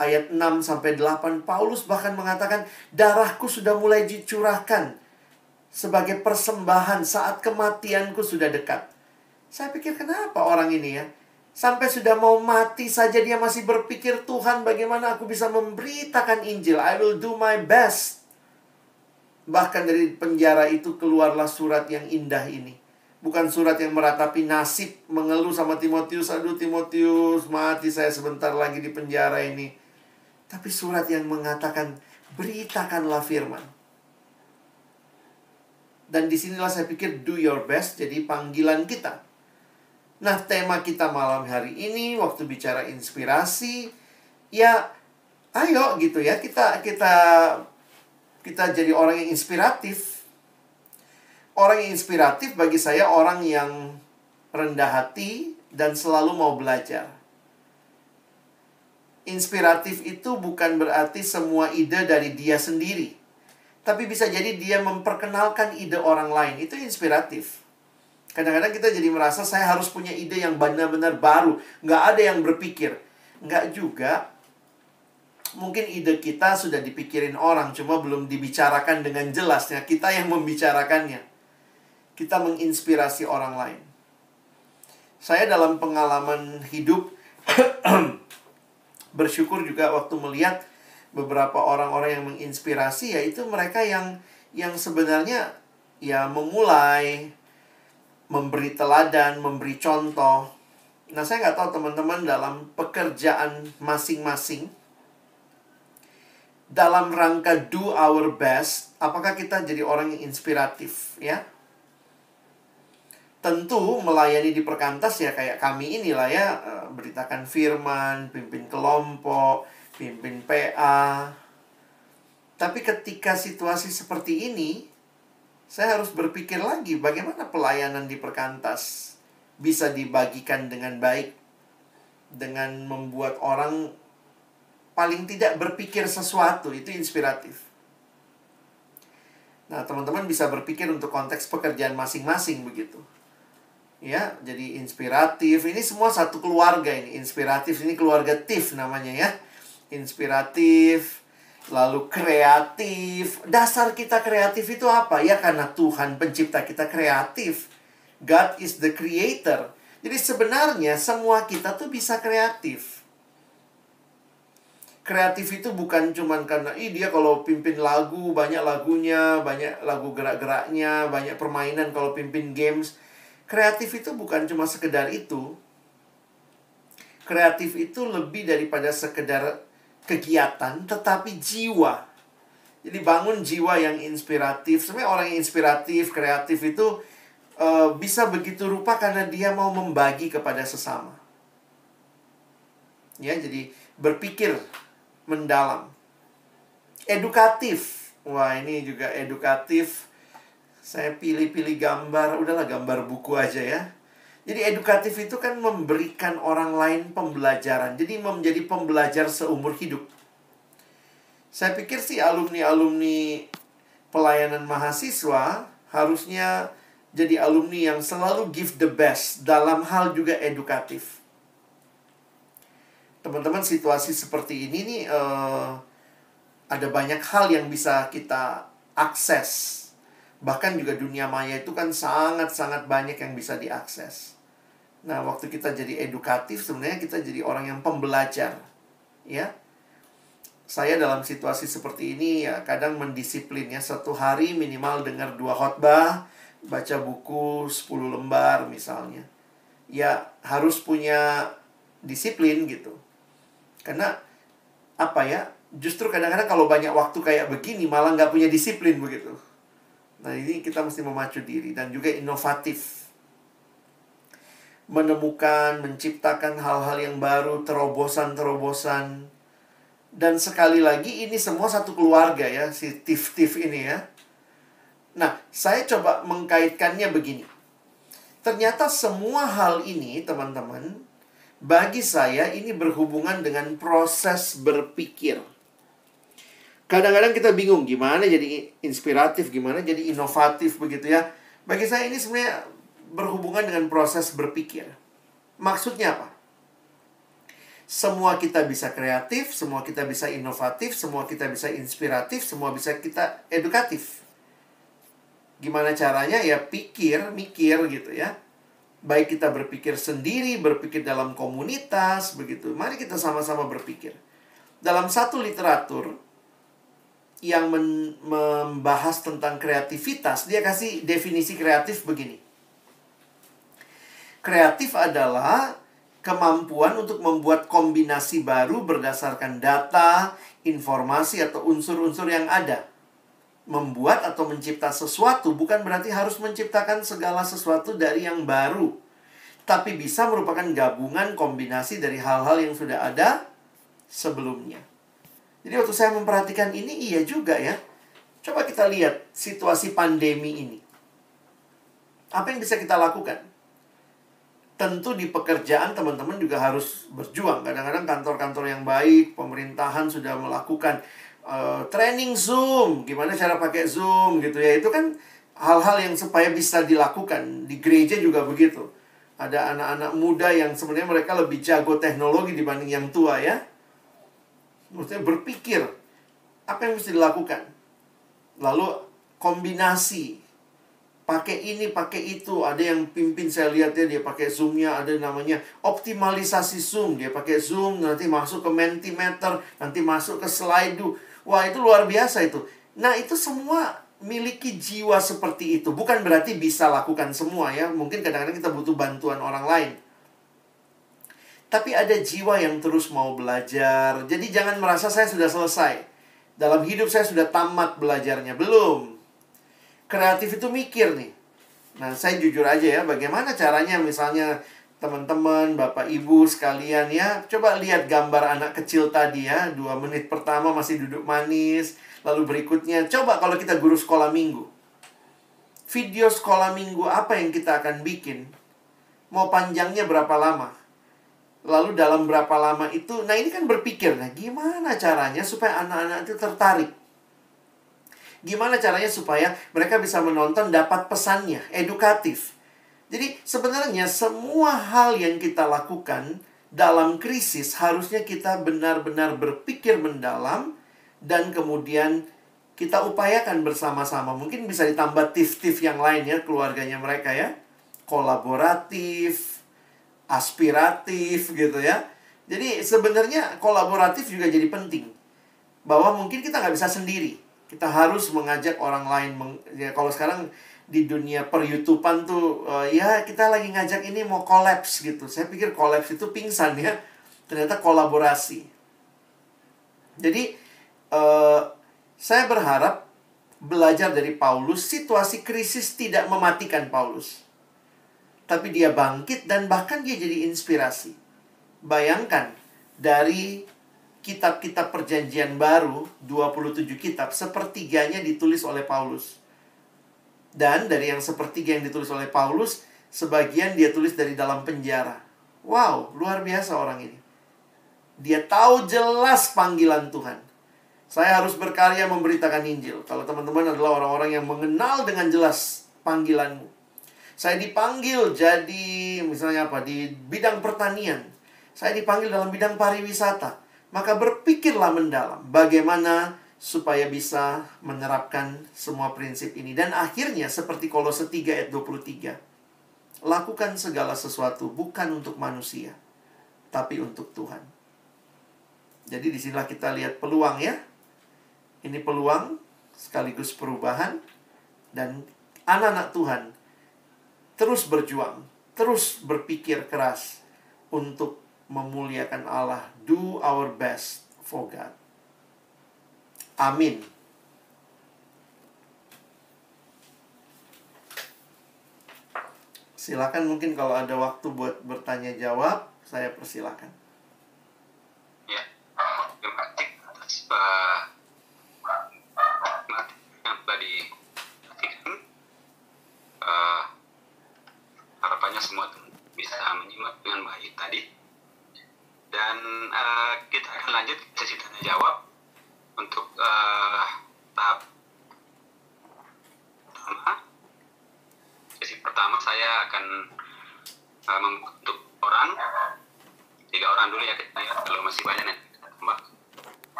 ayat 6-8. Paulus bahkan mengatakan, darahku sudah mulai dicurahkan sebagai persembahan saat kematianku sudah dekat. Saya pikir kenapa orang ini ya, sampai sudah mau mati saja dia masih berpikir, Tuhan bagaimana aku bisa memberitakan Injil. I will do my best. Bahkan dari penjara itu keluarlah surat yang indah ini. Bukan surat yang meratapi nasib, mengeluh sama Timotius, aduh Timotius mati saya sebentar lagi di penjara ini. Tapi surat yang mengatakan, beritakanlah firman. Dan disinilah saya pikir do your best jadi panggilan kita. Nah, tema kita malam hari ini waktu bicara inspirasi, ya ayo gitu ya, kita jadi orang yang inspiratif. Orang yang inspiratif bagi saya orang yang rendah hati dan selalu mau belajar. Inspiratif itu bukan berarti semua ide dari dia sendiri. tapi bisa jadi dia memperkenalkan ide orang lain. Itu inspiratif. Kadang-kadang kita jadi merasa saya harus punya ide yang benar-benar baru. Nggak ada yang berpikir. Nggak juga. Mungkin ide kita sudah dipikirin orang, cuma belum dibicarakan dengan jelasnya. Kita yang membicarakannya. Kita menginspirasi orang lain. Saya dalam pengalaman hidup bersyukur juga waktu melihat beberapa orang-orang yang menginspirasi, yaitu mereka yang sebenarnya ya memulai, memberi teladan, memberi contoh. Nah, saya nggak tahu teman-teman dalam pekerjaan masing-masing, dalam rangka do our best, apakah kita jadi orang yang inspiratif, ya? Tentu melayani di perkantas ya kayak kami inilah ya, beritakan firman, pimpin kelompok, pimpin PA. Tapi ketika situasi seperti ini, saya harus berpikir lagi bagaimana pelayanan di perkantas bisa dibagikan dengan baik, dengan membuat orang paling tidak berpikir sesuatu. Itu inspiratif. Nah, teman-teman bisa berpikir untuk konteks pekerjaan masing-masing begitu. Ya, jadi inspiratif. Ini semua satu keluarga ini. Inspiratif ini keluarga TIF namanya ya. Inspiratif, lalu kreatif. Dasar kita kreatif itu apa? Ya karena Tuhan pencipta kita kreatif. God is the creator. Jadi sebenarnya semua kita tuh bisa kreatif. Kreatif itu bukan cuman karena dia kalau pimpin lagu, banyak lagunya, banyak lagu gerak-geraknya, banyak permainan kalau pimpin games. Kreatif itu bukan cuma sekedar itu. Kreatif itu lebih daripada sekedar kegiatan, tetapi jiwa. Jadi bangun jiwa yang inspiratif. Sebenarnya orang yang inspiratif, kreatif itu bisa begitu rupa karena dia mau membagi kepada sesama. Ya, jadi berpikir mendalam. Edukatif. Wah, ini juga edukatif. Saya pilih-pilih gambar, udahlah gambar buku aja ya. Jadi edukatif itu kan memberikan orang lain pembelajaran. Jadi menjadi pembelajar seumur hidup. Saya pikir sih alumni-alumni pelayanan mahasiswa harusnya jadi alumni yang selalu give the best dalam hal juga edukatif. Teman-teman, situasi seperti ini nih ada banyak hal yang bisa kita akses. Bahkan juga dunia maya itu kan sangat-sangat banyak yang bisa diakses. Nah, waktu kita jadi edukatif, sebenarnya kita jadi orang yang pembelajar. Ya. Saya dalam situasi seperti ini ya kadang mendisiplin ya. Satu hari minimal dengar 2 khotbah, baca buku 10 lembar misalnya. Ya, harus punya disiplin gitu. Karena apa ya? Justru kadang-kadang kalau banyak waktu kayak begini malah nggak punya disiplin begitu. Nah, ini kita mesti memacu diri dan juga inovatif. Menemukan, menciptakan hal-hal yang baru, terobosan-terobosan. Dan sekali lagi ini semua satu keluarga ya, si TIF-TIF ini ya. Nah, saya coba mengkaitkannya begini. Ternyata semua hal ini, teman-teman, bagi saya ini berhubungan dengan proses berpikir. Kadang-kadang kita bingung gimana jadi inspiratif, gimana jadi inovatif begitu ya. Bagi saya ini sebenarnya berhubungan dengan proses berpikir. Maksudnya apa? Semua kita bisa kreatif, semua kita bisa inovatif, semua kita bisa inspiratif, semua bisa kita edukatif. Gimana caranya? Ya mikir gitu ya. Baik kita berpikir sendiri, berpikir dalam komunitas, begitu. Mari kita sama-sama berpikir. Dalam satu literatur yang membahas tentang kreativitas, dia kasih definisi kreatif begini. Kreatif adalah kemampuan untuk membuat kombinasi baru berdasarkan data, informasi, atau unsur-unsur yang ada. Membuat atau mencipta sesuatu bukan berarti harus menciptakan segala sesuatu dari yang baru. Tapi bisa merupakan gabungan kombinasi dari hal-hal yang sudah ada sebelumnya. Jadi waktu saya memperhatikan ini, iya juga ya. Coba kita lihat situasi pandemi ini. Apa yang bisa kita lakukan? Tentu di pekerjaan teman-teman juga harus berjuang. Kadang-kadang kantor-kantor yang baik, pemerintahan sudah melakukan training Zoom, gimana cara pakai Zoom gitu ya. Itu kan hal-hal yang supaya bisa dilakukan. Di gereja juga begitu. Ada anak-anak muda yang sebenarnya mereka lebih jago teknologi dibanding yang tua ya. Maksudnya berpikir, apa yang mesti dilakukan? Lalu kombinasi, pakai ini, pakai itu. Ada yang pimpin saya lihat ya, dia pakai Zoom-nya, ada namanya optimalisasi Zoom. Dia pakai Zoom, nanti masuk ke Mentimeter, nanti masuk ke Slido. Wah, itu luar biasa itu. Nah, itu semua miliki jiwa seperti itu. Bukan berarti bisa lakukan semua ya. Mungkin kadang-kadang kita butuh bantuan orang lain. Tapi ada jiwa yang terus mau belajar. Jadi jangan merasa saya sudah selesai. Dalam hidup saya sudah tamat belajarnya. Belum. Kreatif itu mikir nih. Nah, saya jujur aja ya, bagaimana caranya misalnya teman-teman, Bapak Ibu sekalian ya, coba lihat gambar anak kecil tadi ya, 2 menit pertama masih duduk manis, lalu berikutnya, coba kalau kita guru sekolah minggu. Video sekolah minggu apa yang kita akan bikin? Mau panjangnya berapa lama? Lalu dalam berapa lama itu, nah ini kan berpikir, nah gimana caranya supaya anak-anak itu tertarik? Gimana caranya supaya mereka bisa menonton, dapat pesannya, edukatif? Jadi sebenarnya semua hal yang kita lakukan dalam krisis harusnya kita benar-benar berpikir mendalam dan kemudian kita upayakan bersama-sama. Mungkin bisa ditambah tips-tips yang lain ya, keluarganya mereka ya. Kolaboratif, aspiratif gitu ya. Jadi sebenarnya kolaboratif juga jadi penting. Bahwa mungkin kita nggak bisa sendiri. Kita harus mengajak orang lain. Ya, kalau sekarang di dunia per-YouTubean tuh, ya kita lagi ngajak ini mau kolaps gitu. Saya pikir kolaps itu pingsan ya. Ternyata kolaborasi. Jadi, saya berharap belajar dari Paulus, situasi krisis tidak mematikan Paulus. Tapi dia bangkit dan bahkan dia jadi inspirasi. Bayangkan, dari kitab-kitab perjanjian baru, 27 kitab, sepertiganya ditulis oleh Paulus. Dan dari yang sepertiga yang ditulis oleh Paulus, sebagian dia tulis dari dalam penjara. Wow, luar biasa orang ini. Dia tahu jelas panggilan Tuhan. Saya harus berkarya memberitakan Injil. Kalau teman-teman adalah orang-orang yang mengenal dengan jelas panggilanmu. Saya dipanggil jadi, misalnya apa, di bidang pertanian. Saya dipanggil dalam bidang pariwisata. Maka berpikirlah mendalam bagaimana supaya bisa menerapkan semua prinsip ini. Dan akhirnya seperti Kolose 3 ayat 23. Lakukan segala sesuatu bukan untuk manusia, tapi untuk Tuhan. Jadi disinilah kita lihat peluang ya. Ini peluang sekaligus perubahan. Dan anak-anak Tuhan terus berjuang, terus berpikir keras untuk memuliakan Allah. Do our best for God. Amin. Silakan, mungkin kalau ada waktu buat bertanya jawab, saya persilakan. Ya, terima kasih atas yang tadi harapannya semua bisa menyimak dengan baik tadi. Dan kita akan lanjut ke sesi tanya jawab. Untuk tahap pertama, sesi pertama saya akan untuk orang 3 orang dulu ya kita ya, kalau masih banyak nanti kita tambah.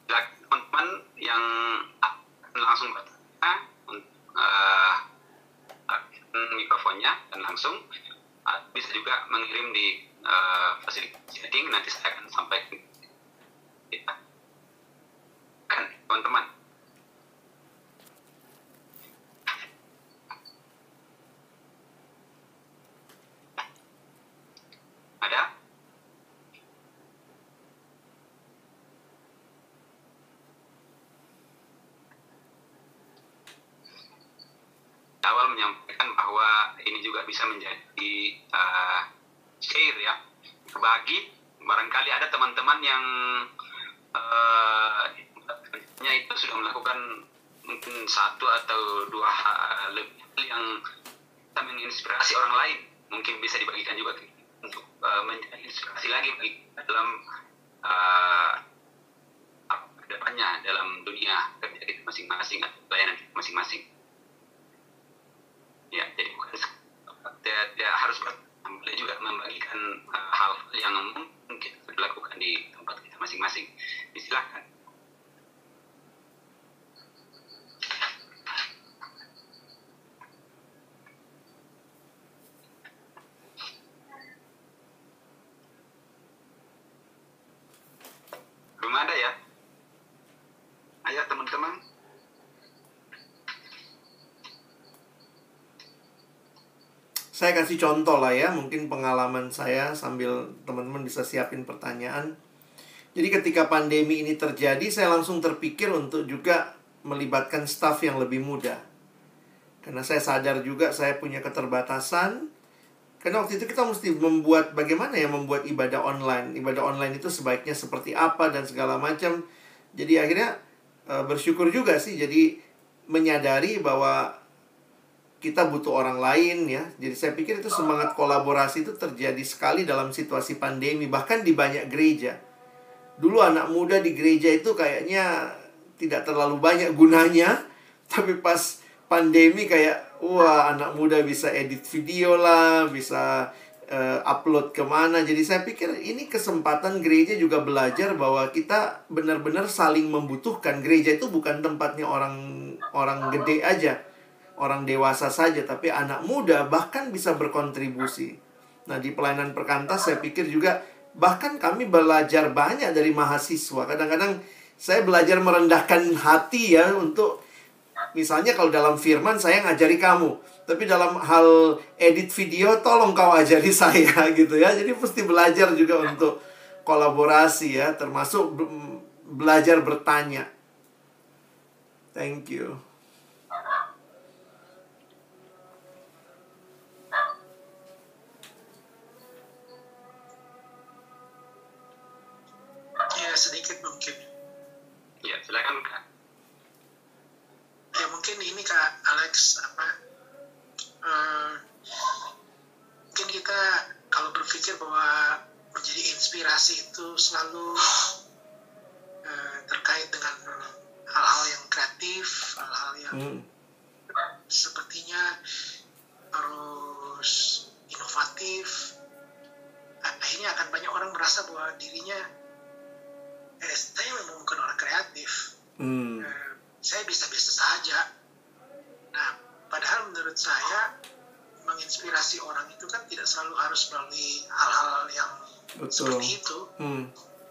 Teman-teman yang langsung bertanya, mikrofonnya dan langsung bisa juga mengirim di fasilitas chatting, nanti saya akan sampaikan kita. Teman-teman, ada? Awal menyampaikan bahwa ini juga bisa menjadi share ya, berbagi. Barangkali ada teman-teman yang itu sudah melakukan mungkin 1 atau 2 hal yang bisa menginspirasi orang lain, mungkin bisa dibagikan juga untuk menjadi inspirasi lagi dalam kedepannya dalam dunia kerja kita masing-masing atau pelayanan kita masing-masing. Ya, jadi bukan tidak harus boleh juga membagikan hal-hal yang mungkin kita lakukan di tempat kita masing-masing. Silakan. Belum ada ya? Ayo teman-teman. Saya kasih contoh lah ya, mungkin pengalaman saya sambil teman-teman bisa siapin pertanyaan. Jadi ketika pandemi ini terjadi, saya langsung terpikir untuk juga melibatkan staf yang lebih muda. Karena saya sadar juga saya punya keterbatasan. Karena waktu itu kita mesti membuat bagaimana ya membuat ibadah online. Ibadah online itu sebaiknya seperti apa dan segala macam. Jadi akhirnya bersyukur juga sih. Jadi menyadari bahwa kita butuh orang lain ya. Jadi saya pikir itu semangat kolaborasi itu terjadi sekali dalam situasi pandemi. Bahkan di banyak gereja. Dulu anak muda di gereja itu kayaknya tidak terlalu banyak gunanya. Tapi pas pandemi kayak, wah anak muda bisa edit video lah, bisa upload kemana. Jadi saya pikir ini kesempatan gereja juga belajar bahwa kita benar-benar saling membutuhkan. Gereja itu bukan tempatnya orang gede aja, orang dewasa saja, tapi anak muda bahkan bisa berkontribusi. Nah, di pelayanan perkantas saya pikir juga bahkan kami belajar banyak dari mahasiswa. Kadang-kadang saya belajar merendahkan hati ya untuk misalnya kalau dalam firman saya ngajari kamu, tapi dalam hal edit video tolong kau ajari saya gitu ya. Jadi mesti belajar juga untuk kolaborasi ya, termasuk belajar bertanya. Thank you. Ya, sedikit mungkin. Ya, silakan Kak. Ya, mungkin ini Kak Alex, mungkin kita kalau berpikir bahwa menjadi inspirasi itu selalu terkait dengan hal-hal yang kreatif, hal-hal yang sepertinya harus inovatif. Akhirnya akan banyak orang merasa bahwa dirinya saya memang bukan orang kreatif. Saya bisa-bisa saja. Nah, padahal menurut saya menginspirasi orang itu kan tidak selalu harus melalui hal-hal yang seperti itu.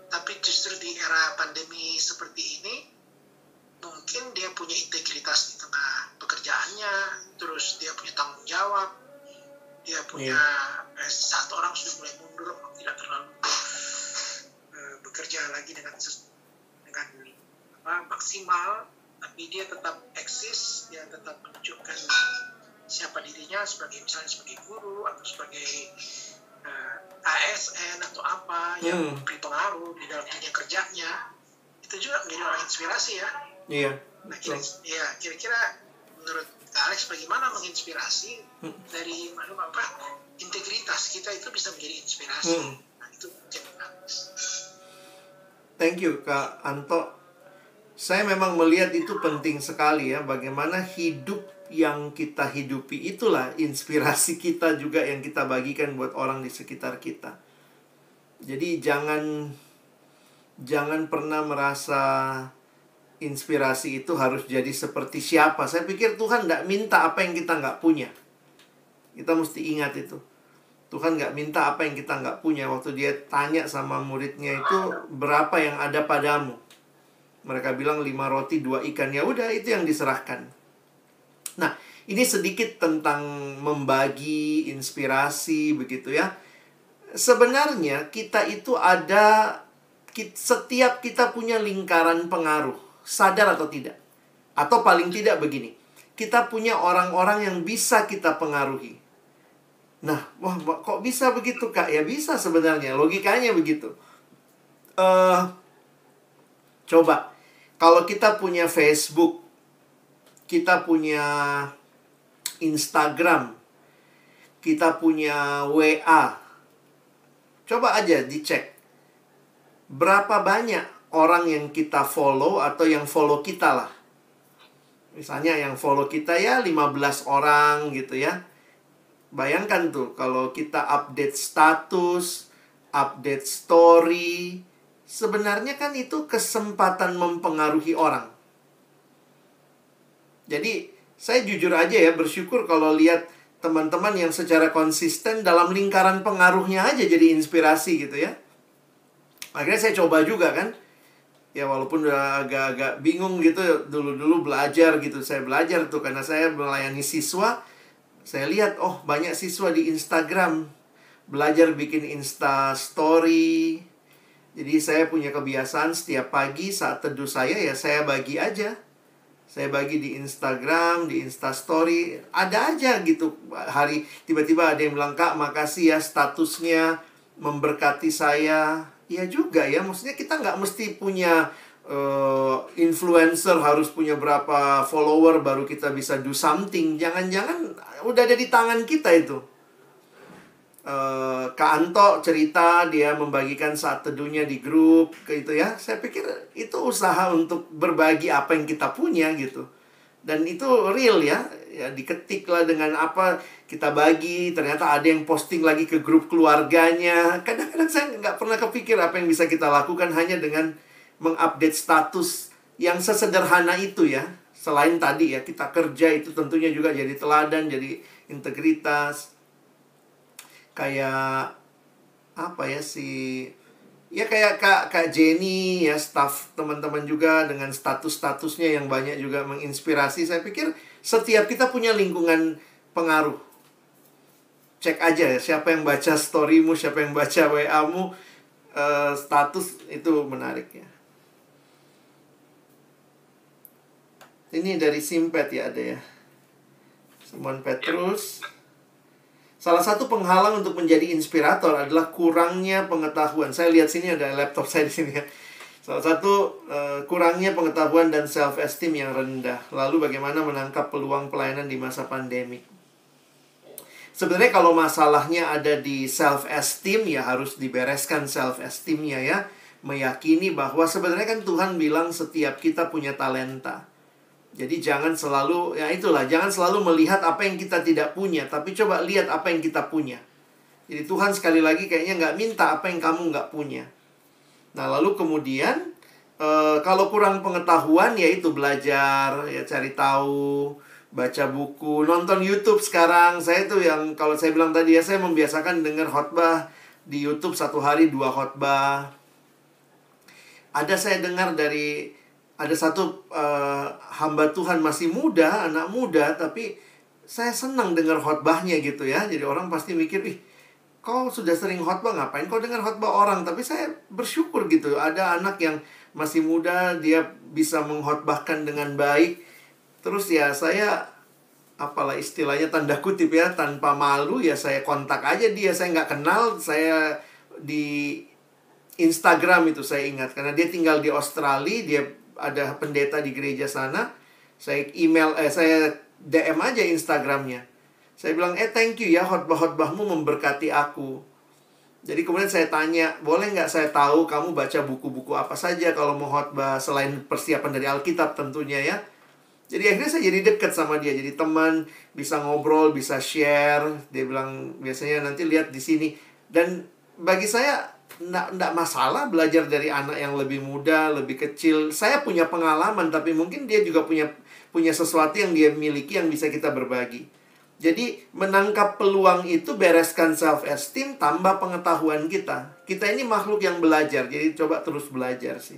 Tapi justru di era pandemi seperti ini, mungkin dia punya integritas di tengah pekerjaannya, terus dia punya tanggung jawab, dia punya satu orang sudah mulai mundur, tidak terlalu bekerja lagi dengan maksimal, tapi dia tetap eksis, dia tetap menunjukkan siapa dirinya misalnya sebagai guru atau sebagai ASN atau apa yang memberi pengaruh di dalam dunia kerjanya. Itu juga menjadi orang inspirasi ya. Iya. Nah, kira-kira menurut Alex bagaimana menginspirasi dari integritas kita itu bisa menjadi inspirasi. Nah, itu mungkin Alex. Thank you Kak Anto. Saya memang melihat itu penting sekali ya. Bagaimana hidup yang kita hidupi itulah inspirasi kita juga yang kita bagikan buat orang di sekitar kita. Jadi jangan pernah merasa inspirasi itu harus jadi seperti siapa. Saya pikir Tuhan tidak minta apa yang kita nggak punya. Kita mesti ingat itu. Tuhan nggak minta apa yang kita nggak punya. Waktu dia tanya sama muridnya itu, berapa yang ada padamu? Mereka bilang 5 roti 2 ikan. Ya udah, itu yang diserahkan. Nah, ini sedikit tentang membagi inspirasi begitu ya. Sebenarnya kita itu setiap kita punya lingkaran pengaruh, sadar atau tidak. Atau paling tidak begini, kita punya orang-orang yang bisa kita pengaruhi. Nah, kok bisa begitu Kak? Ya bisa sebenarnya, logikanya begitu. Coba, kalau kita punya Facebook, kita punya Instagram, kita punya WA, coba aja dicek. Berapa banyak orang yang kita follow atau yang follow kita lah. Misalnya yang follow kita ya 15 orang gitu ya. Bayangkan tuh kalau kita update status, update story, sebenarnya kan itu kesempatan mempengaruhi orang. Jadi saya jujur aja ya bersyukur kalau lihat teman-teman yang secara konsisten dalam lingkaran pengaruhnya aja jadi inspirasi gitu ya. Akhirnya saya coba juga kan. Ya walaupun udah agak-agak bingung gitu, dulu-dulu belajar gitu. Saya belajar tuh karena saya melayani siswa. Saya lihat, oh banyak siswa di Instagram belajar bikin Insta Story. Jadi saya punya kebiasaan setiap pagi saat teduh saya ya saya bagi aja. Saya bagi di Instagram, di Insta Story. Ada aja gitu hari tiba-tiba ada yang bilang, "Kak makasih ya statusnya memberkati saya." Ya juga ya, maksudnya kita nggak mesti punya influencer harus punya berapa follower baru kita bisa do something. Jangan-jangan udah ada di tangan kita itu. Kak Anto cerita dia membagikan saat teduhnya di grup gitu ya. Saya pikir itu usaha untuk berbagi apa yang kita punya gitu. Dan itu real ya. Ya diketik lah dengan apa kita bagi. Ternyata ada yang posting lagi ke grup keluarganya. Kadang-kadang saya nggak pernah kepikir apa yang bisa kita lakukan hanya dengan mengupdate status yang sesederhana itu ya. Selain tadi ya kita kerja itu tentunya juga jadi teladan, jadi integritas. Kayak apa ya ya kayak Kak Jenny ya, staff teman-teman juga dengan status-statusnya yang banyak juga menginspirasi. Saya pikir setiap kita punya lingkungan pengaruh. Cek aja ya siapa yang baca storymu, siapa yang baca WA-mu, status itu menarik ya. Ini dari Simpet ya ada ya. Simon Petrus. Salah satu penghalang untuk menjadi inspirator adalah kurangnya pengetahuan. Saya lihat sini ada laptop saya di sini ya. Salah satu kurangnya pengetahuan dan self-esteem yang rendah. Lalu bagaimana menangkap peluang pelayanan di masa pandemi. Sebenarnya kalau masalahnya ada di self-esteem ya harus dibereskan self-esteemnya ya. Meyakini bahwa sebenarnya kan Tuhan bilang setiap kita punya talenta. Jadi jangan selalu, ya itulah, jangan selalu melihat apa yang kita tidak punya, tapi coba lihat apa yang kita punya. Jadi Tuhan sekali lagi kayaknya nggak minta apa yang kamu nggak punya. Nah lalu kemudian, kalau kurang pengetahuan, ya itu belajar, ya cari tahu, baca buku, nonton YouTube sekarang. Saya tuh yang, kalau saya bilang tadi ya, saya membiasakan dengar khotbah di YouTube 1 hari 2 khotbah. Ada saya dengar dari... Ada satu hamba Tuhan masih muda, anak muda, tapi saya senang dengar khotbahnya gitu ya. Jadi orang pasti mikir, ih, kau sudah sering khotbah, ngapain kau dengar khotbah orang? Tapi saya bersyukur gitu, ada anak yang masih muda, dia bisa mengkhotbahkan dengan baik. Terus ya saya, apalah istilahnya tanda kutip ya, tanpa malu ya saya kontak aja dia. Saya nggak kenal, saya di Instagram itu saya ingat. Karena dia tinggal di Australia, dia ada pendeta di gereja sana. Saya saya DM aja Instagramnya. Saya bilang, thank you ya, khotbah-khotbahmu memberkati aku. Jadi kemudian saya tanya, boleh nggak saya tahu kamu baca buku-buku apa saja kalau mau khotbah selain persiapan dari Alkitab tentunya ya. Jadi akhirnya saya jadi dekat sama dia, jadi teman, bisa ngobrol, bisa share. Dia bilang biasanya nanti lihat di sini. Dan bagi saya Nggak masalah belajar dari anak yang lebih muda, lebih kecil. Saya punya pengalaman, tapi mungkin dia juga punya sesuatu yang dia miliki yang bisa kita berbagi. Jadi menangkap peluang itu, bereskan self-esteem, tambah pengetahuan kita. Kita ini makhluk yang belajar, jadi coba terus belajar sih.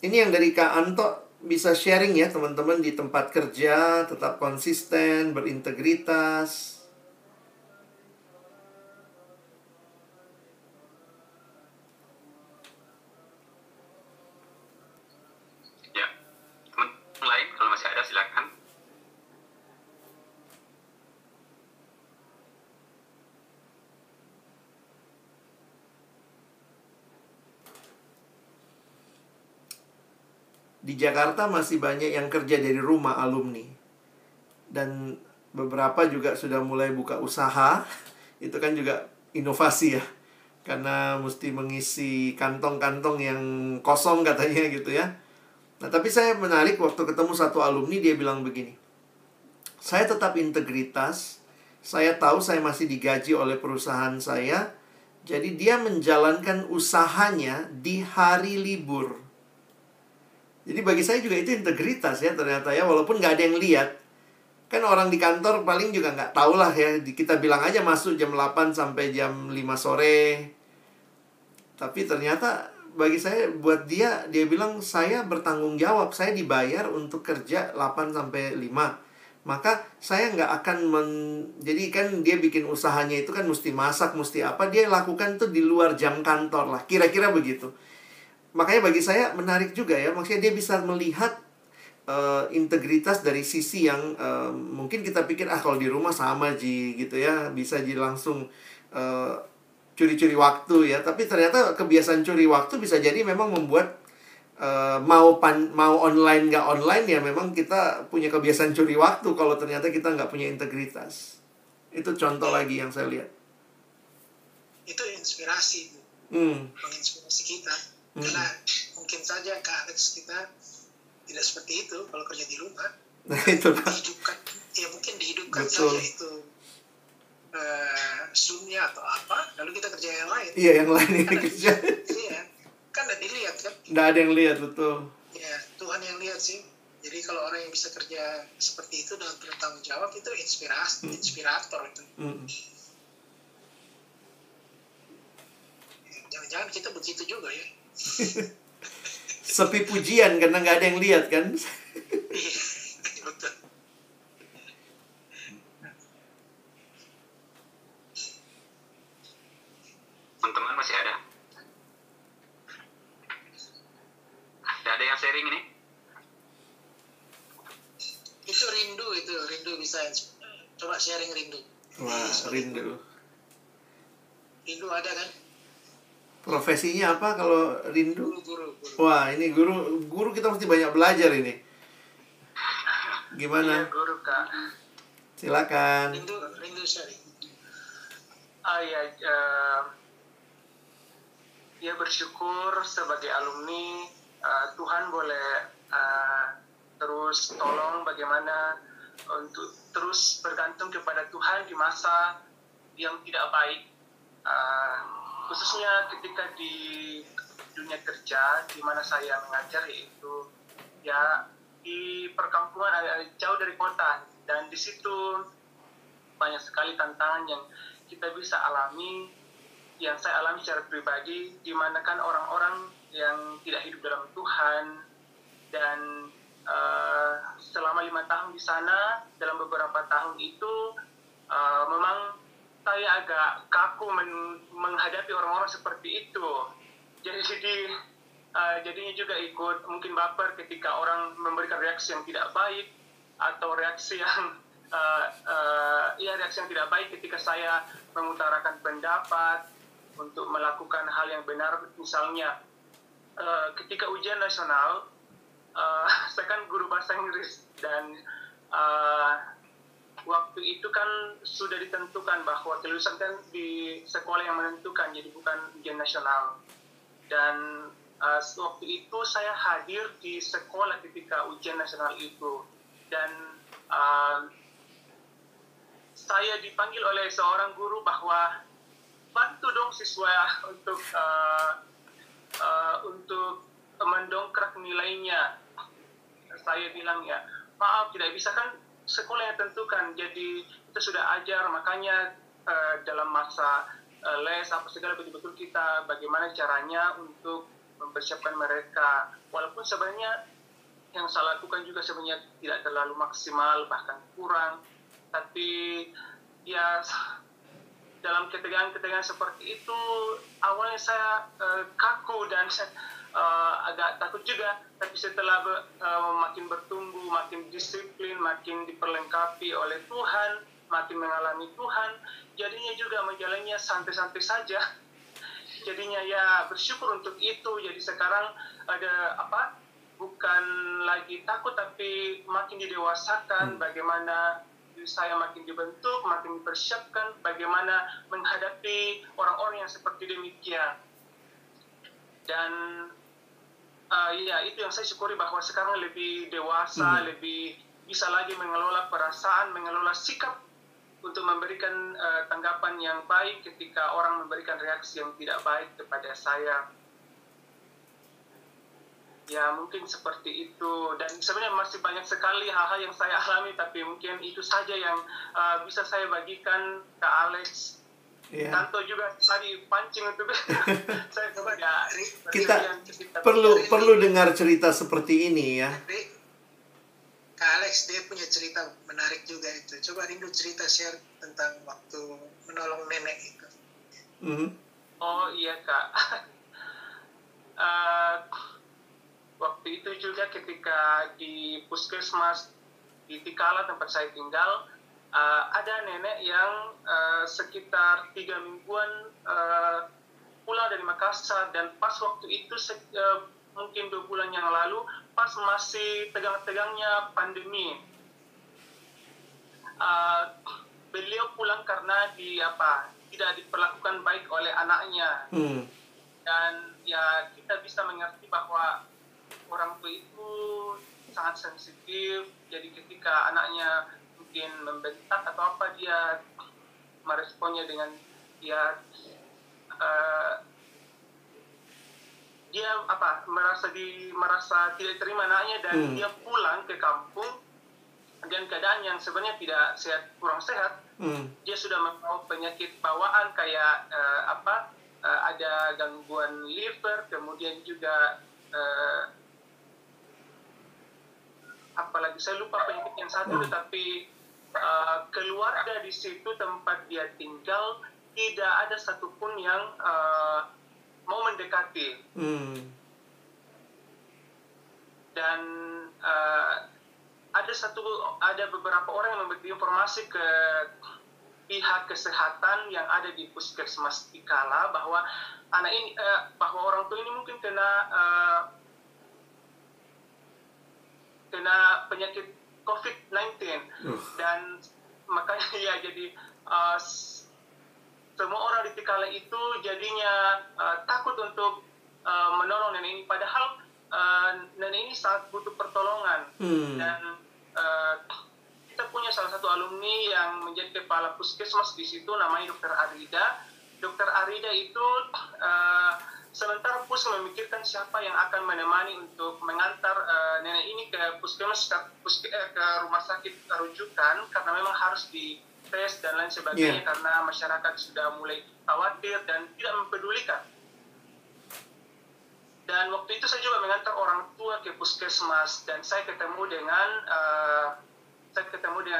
Ini yang dari Kak Anto, bisa sharing ya teman-teman di tempat kerja, tetap konsisten, berintegritas. Lain kalau masih ada silakan. Di Jakarta masih banyak yang kerja dari rumah alumni. Dan beberapa juga sudah mulai buka usaha. Itu kan juga inovasi ya. karena mesti mengisi kantong-kantong yang kosong katanya gitu ya. Nah, tapi saya menarik waktu ketemu satu alumni, dia bilang begini, saya tetap integritas, saya tahu saya masih digaji oleh perusahaan saya, jadi dia menjalankan usahanya di hari libur. Jadi bagi saya juga itu integritas ya ternyata ya, walaupun nggak ada yang lihat. Kan orang di kantor paling juga nggak tahu lah ya, kita bilang aja masuk jam 8 sampai jam 5 sore. Tapi ternyata bagi saya, buat dia bilang saya bertanggung jawab, saya dibayar untuk kerja 8 sampai 5. Maka saya nggak akan jadi kan dia bikin usahanya itu kan mesti masak, mesti apa, dia lakukan tuh di luar jam kantor lah, kira-kira begitu. Makanya bagi saya menarik juga ya, maksudnya dia bisa melihat integritas dari sisi yang mungkin kita pikir kalau di rumah sama gitu ya, bisa langsung curi-curi waktu ya. Tapi ternyata kebiasaan curi waktu bisa jadi memang membuat mau online nggak online ya, memang kita punya kebiasaan curi waktu kalau ternyata kita nggak punya integritas. Itu contoh lagi yang saya lihat. Itu inspirasi, menginspirasi kita. Karena mungkin saja Kak Alex kita tidak seperti itu kalau kerja di rumah. Nah, itulah. Dihidupkan, ya mungkin dihidupkan Betul. saja itu Zoom-nya atau apa, lalu kita kerja yang lain. Iya, yang lain ini kerja. Iya, kan nggak dilihat kan? Nggak ada yang lihat, betul. Ya, Tuhan yang lihat sih. Jadi kalau orang yang bisa kerja seperti itu dengan bertanggung jawab, itu inspirator itu. Jangan-jangan kita begitu juga ya. Sepi pujian karena nggak ada yang lihat kan. Iya, betul. Teman-teman masih ada? Ada yang sharing ini? Itu rindu bisa coba sharing rindu. Wah, rindu. Rindu ada kan? Profesinya apa kalau rindu? Guru. Wah, ini guru kita mesti banyak belajar ini. Gimana? Iya, guru Kak. Silakan. Rindu sharing. Ya bersyukur sebagai alumni Tuhan boleh terus tolong bagaimana untuk terus bergantung kepada Tuhan di masa yang tidak baik, khususnya ketika di dunia kerja di mana saya mengajar, yaitu ya di perkampungan jauh dari kota, dan di situ banyak sekali tantangan yang kita bisa alami, yang saya alami secara pribadi, di mana kan orang-orang yang tidak hidup dalam Tuhan. Dan selama 5 tahun di sana, dalam beberapa tahun itu memang saya agak kaku menghadapi orang-orang seperti itu. Jadinya juga ikut mungkin baper ketika orang memberikan reaksi yang tidak baik, atau reaksi yang reaksi yang tidak baik ketika saya mengutarakan pendapat untuk melakukan hal yang benar. Misalnya ketika ujian nasional, saya kan guru bahasa Inggris, dan waktu itu kan sudah ditentukan bahwa kelulusan kan di sekolah yang menentukan, jadi bukan ujian nasional. Dan waktu itu saya hadir di sekolah ketika ujian nasional itu, dan saya dipanggil oleh seorang guru bahwa bantu dong siswa untuk mendongkrak nilainya. Saya bilang ya maaf, tidak bisa, kan sekolah yang tentukan, jadi kita sudah ajar, makanya dalam masa les apa segala betul-betul kita bagaimana caranya untuk mempersiapkan mereka, walaupun sebenarnya yang saya lakukan juga sebenarnya tidak terlalu maksimal, bahkan kurang, tapi ya dalam ketegangan seperti itu awalnya saya kaku dan agak takut juga, tapi setelah makin bertumbuh, makin disiplin, makin diperlengkapi oleh Tuhan, makin mengalami Tuhan, jadinya juga menjalannya santai-santai saja. Jadinya ya bersyukur untuk itu. Jadi sekarang ada bukan lagi takut, tapi makin didewasakan bagaimana diri saya makin dibentuk, makin dipersiapkan bagaimana menghadapi orang-orang yang seperti demikian. Dan ya itu yang saya syukuri, bahwa sekarang lebih dewasa, lebih bisa lagi mengelola perasaan, mengelola sikap untuk memberikan tanggapan yang baik ketika orang memberikan reaksi yang tidak baik kepada saya. Ya mungkin seperti itu. Dan sebenarnya masih banyak sekali hal-hal yang saya alami, tapi mungkin itu saja yang bisa saya bagikan ke Alex. Tanto juga tadi pancing untuk saya coba ya. Kita perlu dengar cerita seperti ini ya. Tapi Kak Alex dia punya cerita menarik juga itu. Coba Rindu cerita share tentang waktu menolong nenek itu. Oh iya Kak. Waktu itu juga ketika di puskesmas di Tikala tempat saya tinggal, ada nenek yang sekitar 3 mingguan pulang dari Makassar, dan pas waktu itu mungkin 2 bulan yang lalu, pas masih tegang-tegangnya pandemi, beliau pulang karena tidak diperlakukan baik oleh anaknya. Dan ya kita bisa mengerti bahwa orang tua itu sangat sensitif, jadi ketika anaknya mungkin membentak atau apa, dia meresponnya dengan dia merasa tidak terima anaknya, dan dia pulang ke kampung dengan keadaan yang sebenarnya tidak sehat, kurang sehat. Dia sudah membawa penyakit bawaan kayak ada gangguan liver, kemudian juga apalagi saya lupa penyakit yang satu, tetapi keluarga di situ tempat dia tinggal tidak ada satupun yang mau mendekati. Dan ada beberapa orang yang memberi informasi ke pihak kesehatan yang ada di puskesmas Tikala bahwa anak ini, bahwa orang tua ini mungkin kena penyakit COVID-19, dan makanya ya jadi semua orang di Tikala itu jadinya takut untuk menolong nenek ini, padahal nenek ini sangat butuh pertolongan. Dan kita punya salah satu alumni yang menjadi kepala puskesmas di situ, namanya Dr. Arida. Dr. Arida itu sementara pus memikirkan siapa yang akan menemani untuk mengantar nenek ini ke puskesmas, ke rumah sakit rujukan, karena memang harus dites dan lain sebagainya, karena masyarakat sudah mulai khawatir dan tidak mempedulikan. Dan waktu itu saya juga mengantar orang tua ke puskesmas, dan saya ketemu dengan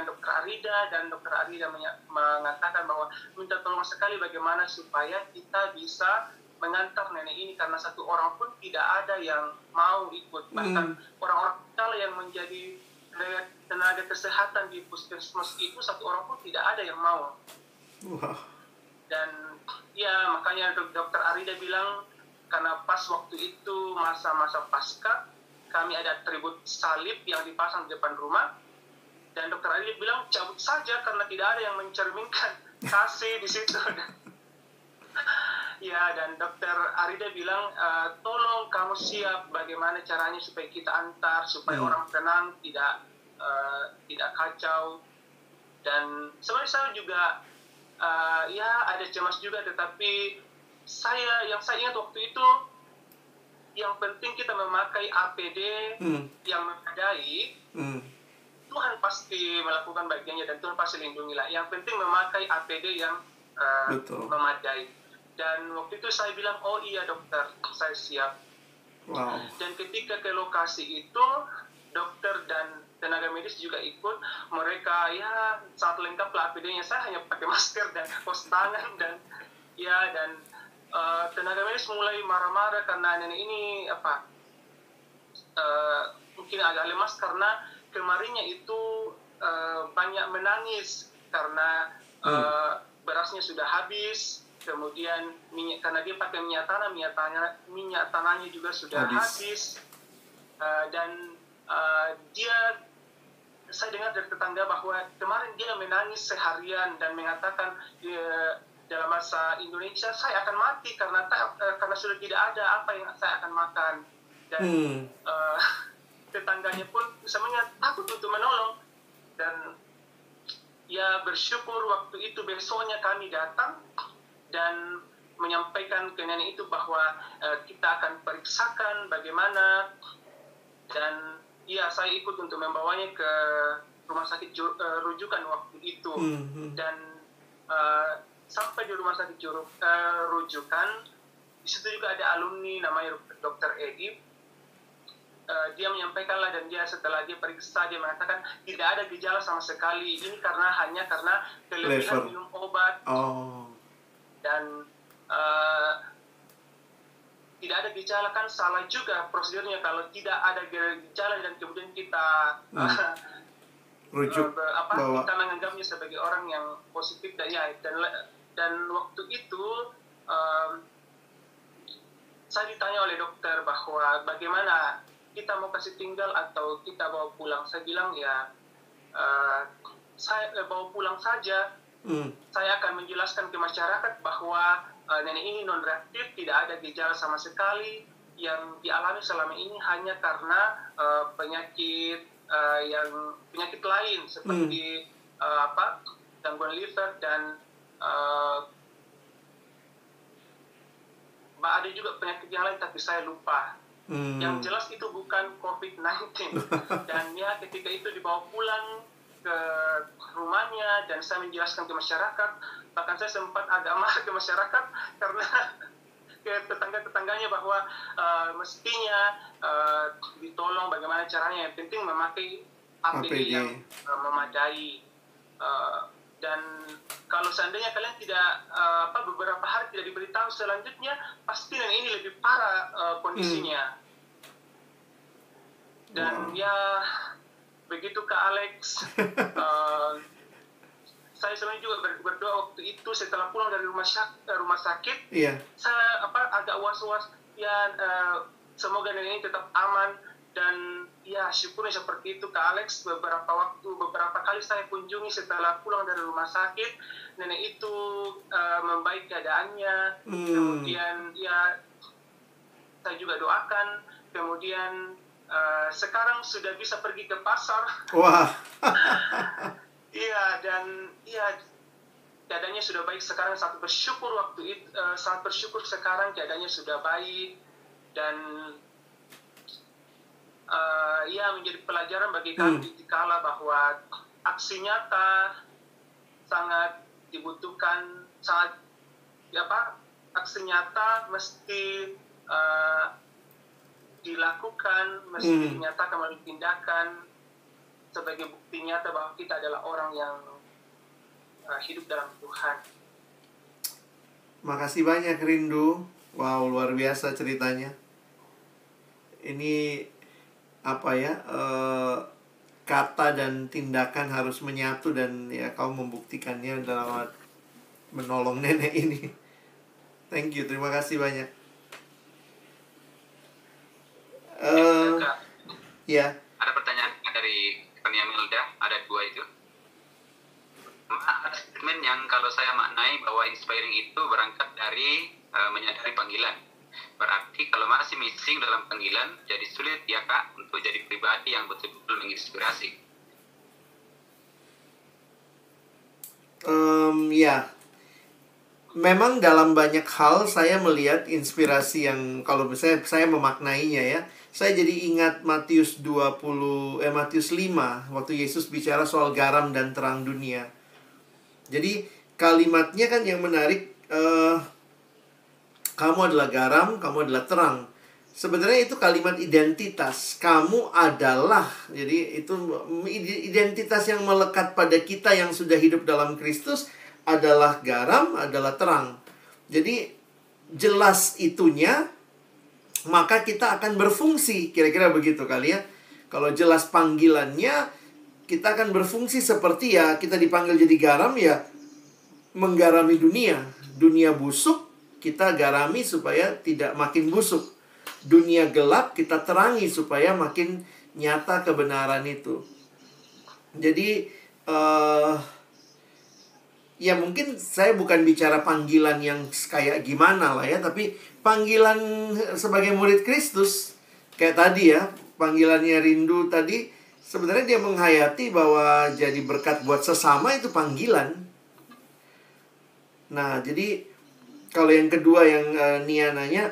Dr. Arida, dan Dr. Arida mengatakan bahwa minta tolong sekali bagaimana supaya kita bisa mengantar nenek ini, karena satu orang pun tidak ada yang mau ikut. Bahkan orang-orang kita yang menjadi tenaga kesehatan di puskesmas itu, satu orang pun tidak ada yang mau. Dan ya makanya Dr. Arida bilang, karena pas waktu itu masa-masa pasca, kami ada atribut salib yang dipasang di depan rumah, dan Dr. Arida bilang cabut saja karena tidak ada yang mencerminkan kasih di situ. Ya, dan Dr. Arida bilang, tolong kamu siap bagaimana caranya supaya kita antar, supaya orang tenang, tidak kacau. Dan sebenarnya saya juga ya ada cemas juga, tetapi yang saya ingat waktu itu, yang penting kita memakai APD yang memadai. Tuhan pasti melakukan bagiannya dan Tuhan pasti lindungilah. Yang penting memakai APD yang memadai. Dan waktu itu saya bilang, oh iya dokter, saya siap. Dan ketika ke lokasi itu, dokter dan tenaga medis juga ikut. Mereka ya sangat lengkap lah APD-nya. Saya hanya pakai masker dan kaos tangan, dan tenaga medis mulai marah-marah karena nenek ini mungkin agak lemas karena kemarinnya itu banyak menangis karena berasnya sudah habis, kemudian karena dia pakai minyak tanahnya juga sudah habis, dan dia saya dengar dari tetangga bahwa kemarin dia menangis seharian dan mengatakan dalam bahasa Indonesia, saya akan mati karena sudah tidak ada apa yang saya akan makan. Dan tetangganya pun semuanya takut untuk menolong. Dan ya bersyukur waktu itu besoknya kami datang dan menyampaikan ke nenek itu bahwa kita akan periksakan bagaimana. Dan ya saya ikut untuk membawanya ke rumah sakit rujukan waktu itu. Dan sampai di rumah sakit rujukan, di situ juga ada alumni namanya Dr. Edi. Dia menyampaikanlah, dan dia setelah dia periksa dia mengatakan tidak ada gejala sama sekali. Ini hanya karena kelebihan minum obat. Dan tidak ada gejala, kan salah juga prosedurnya kita dan kemudian kita kita menganggapnya sebagai orang yang positif. Dan waktu itu saya ditanya oleh dokter bahwa bagaimana kita mau kasih tinggal atau kita bawa pulang. Saya bilang saya bawa pulang saja. Saya akan menjelaskan ke masyarakat bahwa nenek ini non-reaktif, tidak ada gejala sama sekali. Yang dialami selama ini hanya karena penyakit lain seperti gangguan liver dan ada juga penyakit yang lain tapi saya lupa. Yang jelas itu bukan COVID-19. Dan ya ketika itu dibawa pulang ke rumahnya dan saya menjelaskan ke masyarakat, bahkan saya sempat agak marah ke masyarakat karena ke tetangga-tetangganya bahwa mestinya ditolong bagaimana caranya, yang penting memakai APD yang memadai. Dan kalau seandainya kalian tidak beberapa hari tidak diberitahu selanjutnya, pasti nenek ini lebih parah kondisinya. Dan ya begitu Kak Alex. Saya sebenarnya juga berdoa waktu itu setelah pulang dari rumah sakit. Saya agak was-was ya, semoga nenek ini tetap aman. Dan ya syukurnya seperti itu Kak Alex. Beberapa kali saya kunjungi setelah pulang dari rumah sakit, nenek itu membaik keadaannya. Kemudian ya saya juga doakan. Kemudian sekarang sudah bisa pergi ke pasar. Wah. Iya, dan iya keadaannya sudah baik sekarang. Sangat bersyukur sekarang keadaannya sudah baik. Dan ya menjadi pelajaran bagi kami dikala bahwa aksi nyata sangat dibutuhkan, aksi nyata mesti dilakukan, mesti dinyatakan melalui tindakan sebagai bukti nyata bahwa kita adalah orang yang hidup dalam Tuhan. Makasih banyak Rindu. Wow, luar biasa ceritanya. Ini kata dan tindakan harus menyatu, dan ya kau membuktikannya dalam menolong nenek ini. Thank you, terima kasih banyak. Ya. Ada pertanyaan dari Kania Milda, ada 2 itu. Ada statement yang kalau saya maknai bahwa inspiring itu berangkat dari menyadari panggilan. Berarti kalau masih missing dalam panggilan, jadi sulit ya Kak untuk jadi pribadi yang betul-betul menginspirasi. Ya, memang dalam banyak hal saya melihat inspirasi yang kalau saya memaknainya ya. Saya jadi ingat Matius 5 waktu Yesus bicara soal garam dan terang dunia. Jadi kalimatnya kan yang menarik, kamu adalah garam, kamu adalah terang. Sebenarnya itu kalimat identitas. Kamu adalah, jadi itu identitas yang melekat pada kita yang sudah hidup dalam Kristus adalah garam, adalah terang. Jadi jelas itunya, maka kita akan berfungsi. Kira-kira begitu kali ya. Kalau jelas panggilannya, kita akan berfungsi seperti ya kita dipanggil jadi garam ya, menggarami dunia. Dunia busuk, kita garami supaya tidak makin busuk. Dunia gelap, kita terangi supaya makin nyata kebenaran itu. Jadi ya mungkin saya bukan bicara panggilan yang kayak gimana lah ya, tapi panggilan sebagai murid Kristus kayak tadi ya, panggilannya Rindu tadi, sebenarnya dia menghayati bahwa jadi berkat buat sesama itu panggilan. Nah, jadi kalau yang kedua yang Nia nanya,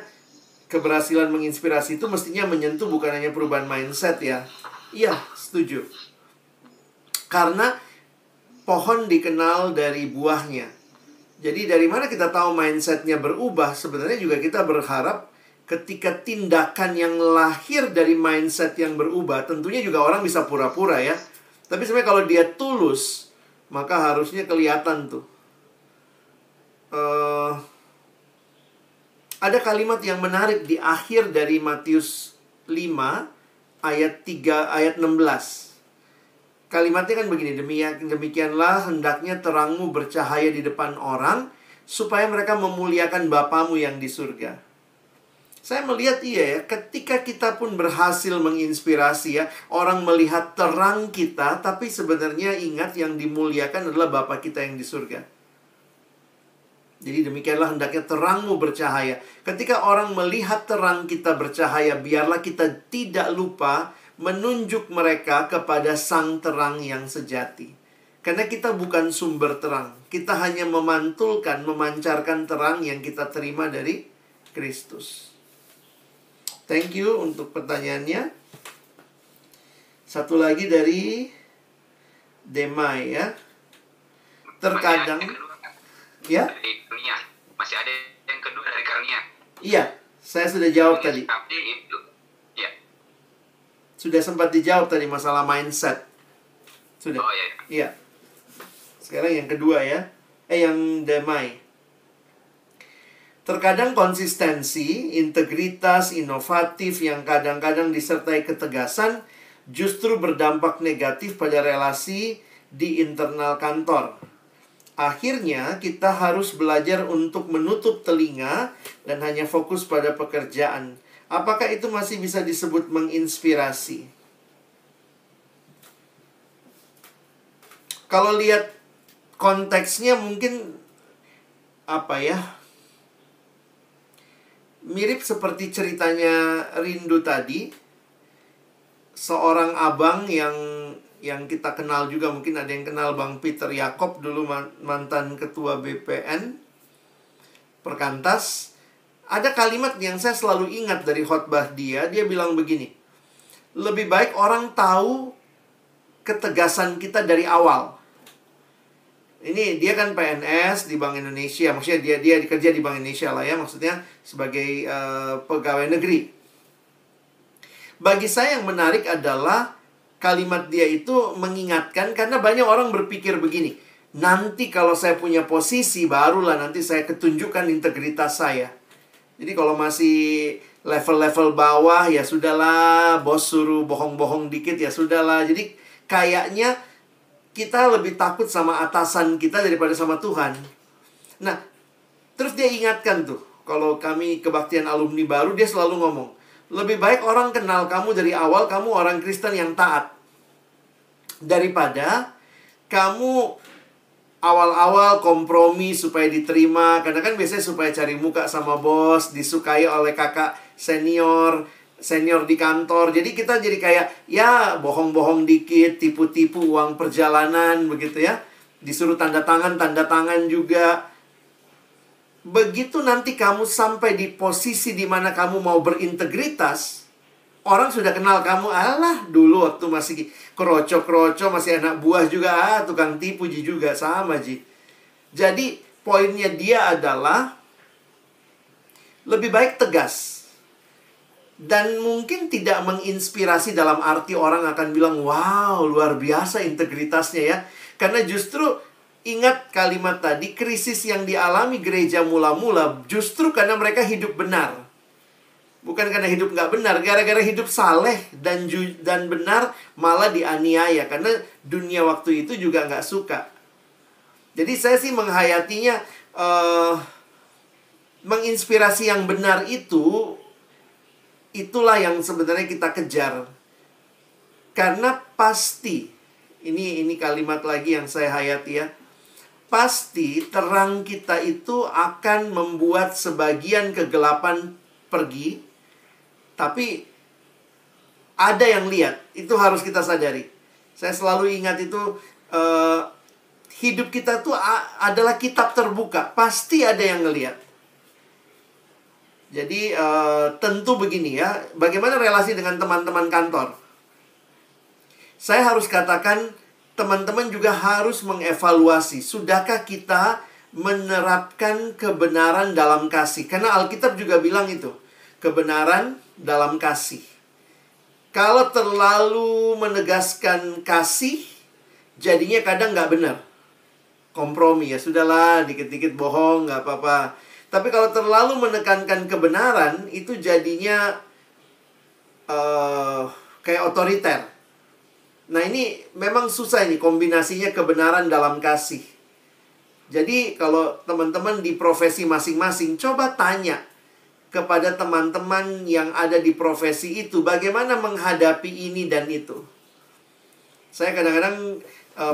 keberhasilan menginspirasi itu mestinya menyentuh bukan hanya perubahan mindset ya. Iya, setuju. Karena pohon dikenal dari buahnya. Jadi dari mana kita tahu mindsetnya berubah? Sebenarnya juga kita berharap ketika tindakan yang lahir dari mindset yang berubah, tentunya juga orang bisa pura-pura ya. Tapi sebenarnya kalau dia tulus, maka harusnya kelihatan tuh. Ada kalimat yang menarik di akhir dari Matius 5 ayat 16. Kalimatnya kan begini, demikianlah hendaknya terangmu bercahaya di depan orang, supaya mereka memuliakan Bapamu yang di surga. Saya melihat iya ya, ketika kita pun berhasil menginspirasi ya, orang melihat terang kita, tapi sebenarnya ingat yang dimuliakan adalah Bapa kita yang di surga. Jadi demikianlah hendaknya terangmu bercahaya. Ketika orang melihat terang kita bercahaya, biarlah kita tidak lupa menunjuk mereka kepada sang terang yang sejati. Karena kita bukan sumber terang. Kita hanya memantulkan, memancarkan terang yang kita terima dari Kristus. Thank you untuk pertanyaannya. Satu lagi dari Demai ya. Terkadang ya. Dari Karnia. Masih ada yang kedua dari Karnia. Iya, saya sudah jawab tadi. Ya. Sudah sempat dijawab tadi masalah mindset. Sudah. Oh iya. Iya. Sekarang yang kedua ya. Yang Demai. Terkadang konsistensi, integritas, inovatif yang kadang-kadang disertai ketegasan justru berdampak negatif pada relasi di internal kantor. Akhirnya kita harus belajar untuk menutup telinga dan hanya fokus pada pekerjaan. Apakah itu masih bisa disebut menginspirasi? Kalau lihat konteksnya mungkin apa ya? Mirip seperti ceritanya Rindu tadi. Seorang abang yang kita kenal juga, mungkin ada yang kenal Bang Peter Yakob, dulu mantan ketua BPN Perkantas. Ada kalimat yang saya selalu ingat dari khotbah dia. Dia bilang begini, lebih baik orang tahu ketegasan kita dari awal. Ini dia kan PNS di Bank Indonesia. Maksudnya dia kerja di Bank Indonesia lah ya. Maksudnya sebagai pegawai negeri. Bagi saya yang menarik adalah kalimat dia itu mengingatkan, karena banyak orang berpikir begini, nanti kalau saya punya posisi, barulah nanti saya ketunjukkan integritas saya. Jadi kalau masih level-level bawah, ya sudahlah, bos suruh bohong-bohong dikit, ya sudahlah. Jadi kayaknya kita lebih takut sama atasan kita daripada sama Tuhan. Nah, terus dia ingatkan tuh, kalau kami kebaktian alumni baru, dia selalu ngomong, lebih baik orang kenal kamu dari awal, kamu orang Kristen yang taat, daripada kamu awal-awal kompromi supaya diterima. Karena kan biasanya supaya cari muka sama bos, disukai oleh kakak senior di kantor. Jadi kita jadi kayak, ya bohong-bohong dikit, tipu-tipu uang perjalanan, begitu ya. Disuruh tanda tangan juga. Begitu nanti kamu sampai di posisi di mana kamu mau berintegritas, orang sudah kenal kamu, alah dulu waktu masih kroco-kroco, masih anak buah juga, tukang tipu juga, sama Ji. Jadi poinnya dia adalah lebih baik tegas. Dan mungkin tidak menginspirasi dalam arti orang akan bilang, wow luar biasa integritasnya ya. Karena justru ingat kalimat tadi, krisis yang dialami gereja mula-mula justru karena mereka hidup benar. Bukan karena hidup nggak benar. Gara-gara hidup saleh dan benar malah dianiaya. Karena dunia waktu itu juga nggak suka. Jadi saya sih menghayatinya, menginspirasi yang benar itu, itulah yang sebenarnya kita kejar. Karena pasti Ini kalimat lagi yang saya hayati ya. Pasti terang kita itu akan membuat sebagian kegelapan pergi, tapi ada yang lihat. Itu harus kita sadari. Saya selalu ingat itu, hidup kita tuh adalah kitab terbuka. Pasti ada yang ngelihat. Jadi tentu begini ya, bagaimana relasi dengan teman-teman kantor? Saya harus katakan, teman-teman juga harus mengevaluasi, sudahkah kita menerapkan kebenaran dalam kasih? Karena Alkitab juga bilang itu, kebenaran dalam kasih. Kalau terlalu menegaskan kasih, jadinya kadang nggak benar. Kompromi, ya sudahlah, dikit-dikit bohong, nggak apa-apa. Tapi kalau terlalu menekankan kebenaran, itu jadinya kayak otoriter. Nah ini memang susah nih kombinasinya kebenaran dalam kasih. Jadi kalau teman-teman di profesi masing-masing, coba tanya kepada teman-teman yang ada di profesi itu, bagaimana menghadapi ini dan itu. Saya kadang-kadang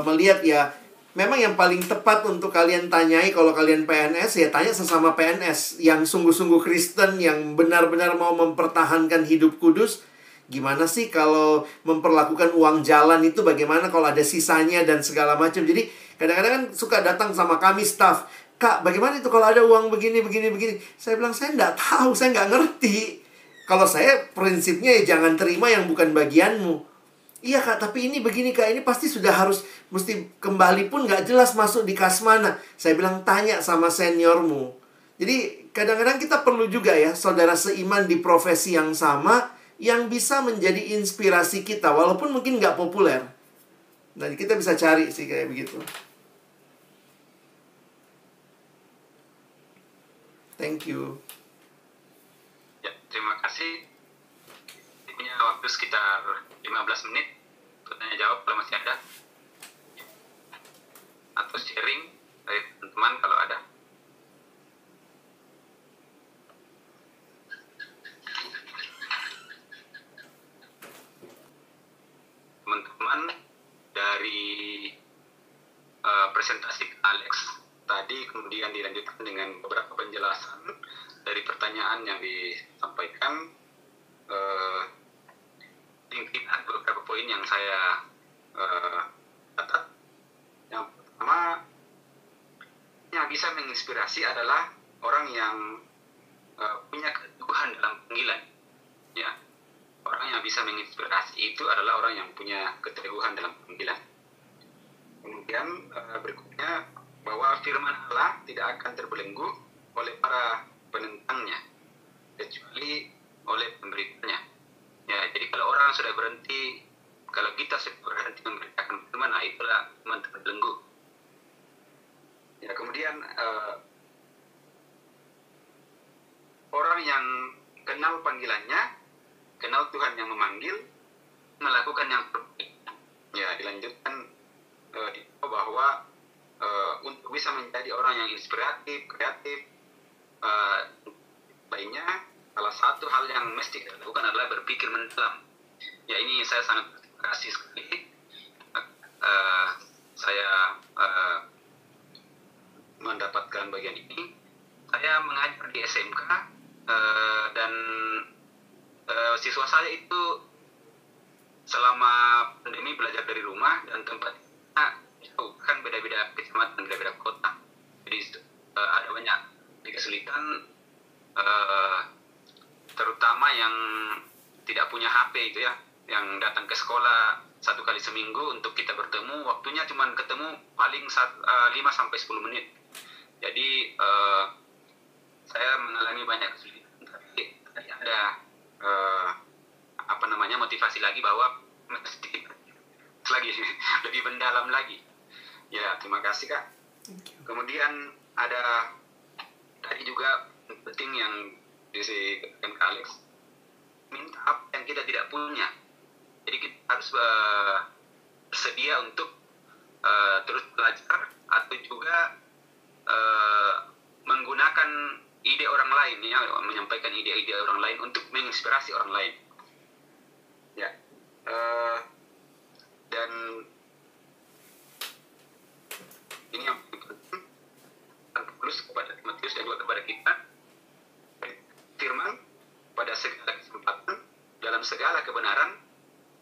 melihat ya, memang yang paling tepat untuk kalian tanyai kalau kalian PNS, ya tanya sesama PNS yang sungguh-sungguh Kristen, yang benar-benar mau mempertahankan hidup kudus. Gimana sih kalau memperlakukan uang jalan itu, bagaimana kalau ada sisanya dan segala macam. Jadi kadang-kadang kan suka datang sama kami staff, Kak, bagaimana itu kalau ada uang begini. Saya bilang, saya nggak tahu, saya nggak ngerti. Kalau saya prinsipnya ya jangan terima yang bukan bagianmu. Iya Kak, tapi ini begini Kak, ini pasti sudah harus, mesti kembali pun nggak jelas masuk di kas mana. Saya bilang, tanya sama seniormu. Jadi kadang-kadang kita perlu juga ya, saudara seiman di profesi yang sama, yang bisa menjadi inspirasi kita, walaupun mungkin nggak populer. Nah, kita bisa cari sih kayak begitu. Thank you. Ya, terima kasih. Punya waktu sekitar 15 menit untuk tanya jawab kalau masih ada. Atau sharing dari teman-teman kalau ada. Teman-teman, dari presentasi Alex tadi kemudian dilanjutkan dengan beberapa penjelasan dari pertanyaan yang disampaikan, ada beberapa poin yang saya catat. Yang pertama, yang bisa menginspirasi adalah orang yang punya keteguhan dalam panggilan, ya. Orang yang bisa menginspirasi itu adalah orang yang punya keteguhan dalam panggilan. Kemudian berikutnya, bahwa firman Allah tidak akan terbelenggu oleh para penentangnya, kecuali oleh pemberitaannya. Ya, jadi kalau orang sudah berhenti, kalau kita sudah berhenti memberitakan firman, itulah firman terbelenggu. Ya, kemudian orang yang kenal panggilannya, kenal Tuhan yang memanggil, melakukan yang terbaik. Ya, dilanjutkan bahwa untuk bisa menjadi orang yang inspiratif, kreatif, lainnya, salah satu hal yang mesti kita lakukan adalah berpikir mendalam. Ya, ini saya sangat berterima kasih sekali. Saya mendapatkan bagian ini. Saya mengajar di SMK dan siswa saya itu selama pandemi belajar dari rumah, dan tempatnya jauh, kan beda-beda kecamatan, beda-beda kota. Jadi ada banyak kesulitan, terutama yang tidak punya HP itu ya, yang datang ke sekolah 1 kali seminggu untuk kita bertemu, waktunya cuma ketemu paling 5-10 menit. Jadi saya mengalami banyak kesulitan, tapi tadi ada motivasi lagi bahwa mesti lagi lebih mendalam lagi. Ya, terima kasih Kak. Kemudian ada tadi juga penting yang disebutkan Kak Alex, minta apa yang kita tidak punya. Jadi kita harus bersedia untuk terus belajar, atau juga menggunakan ide orang lain, ya, menyampaikan ide-ide orang lain untuk menginspirasi orang lain. Ya, dan kita firman pada segala kesempatan, dalam segala kebenaran,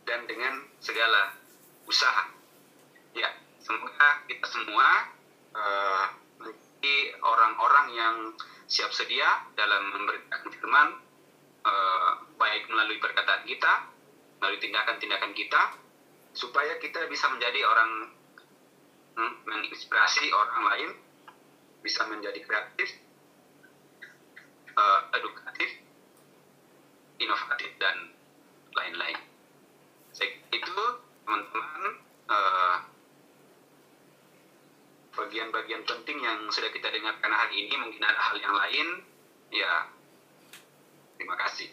dan dengan segala usaha. Ya, semoga kita semua menjadi orang-orang yang siap sedia dalam memberitakan firman, baik melalui perkataan kita, melalui tindakan-tindakan kita, supaya kita bisa menjadi orang menginspirasi orang lain, bisa menjadi kreatif, edukatif, inovatif, dan lain-lain. Itu teman-teman bagian-bagian penting yang sudah kita dengarkan hari ini. Mungkin ada hal yang lain, ya terima kasih.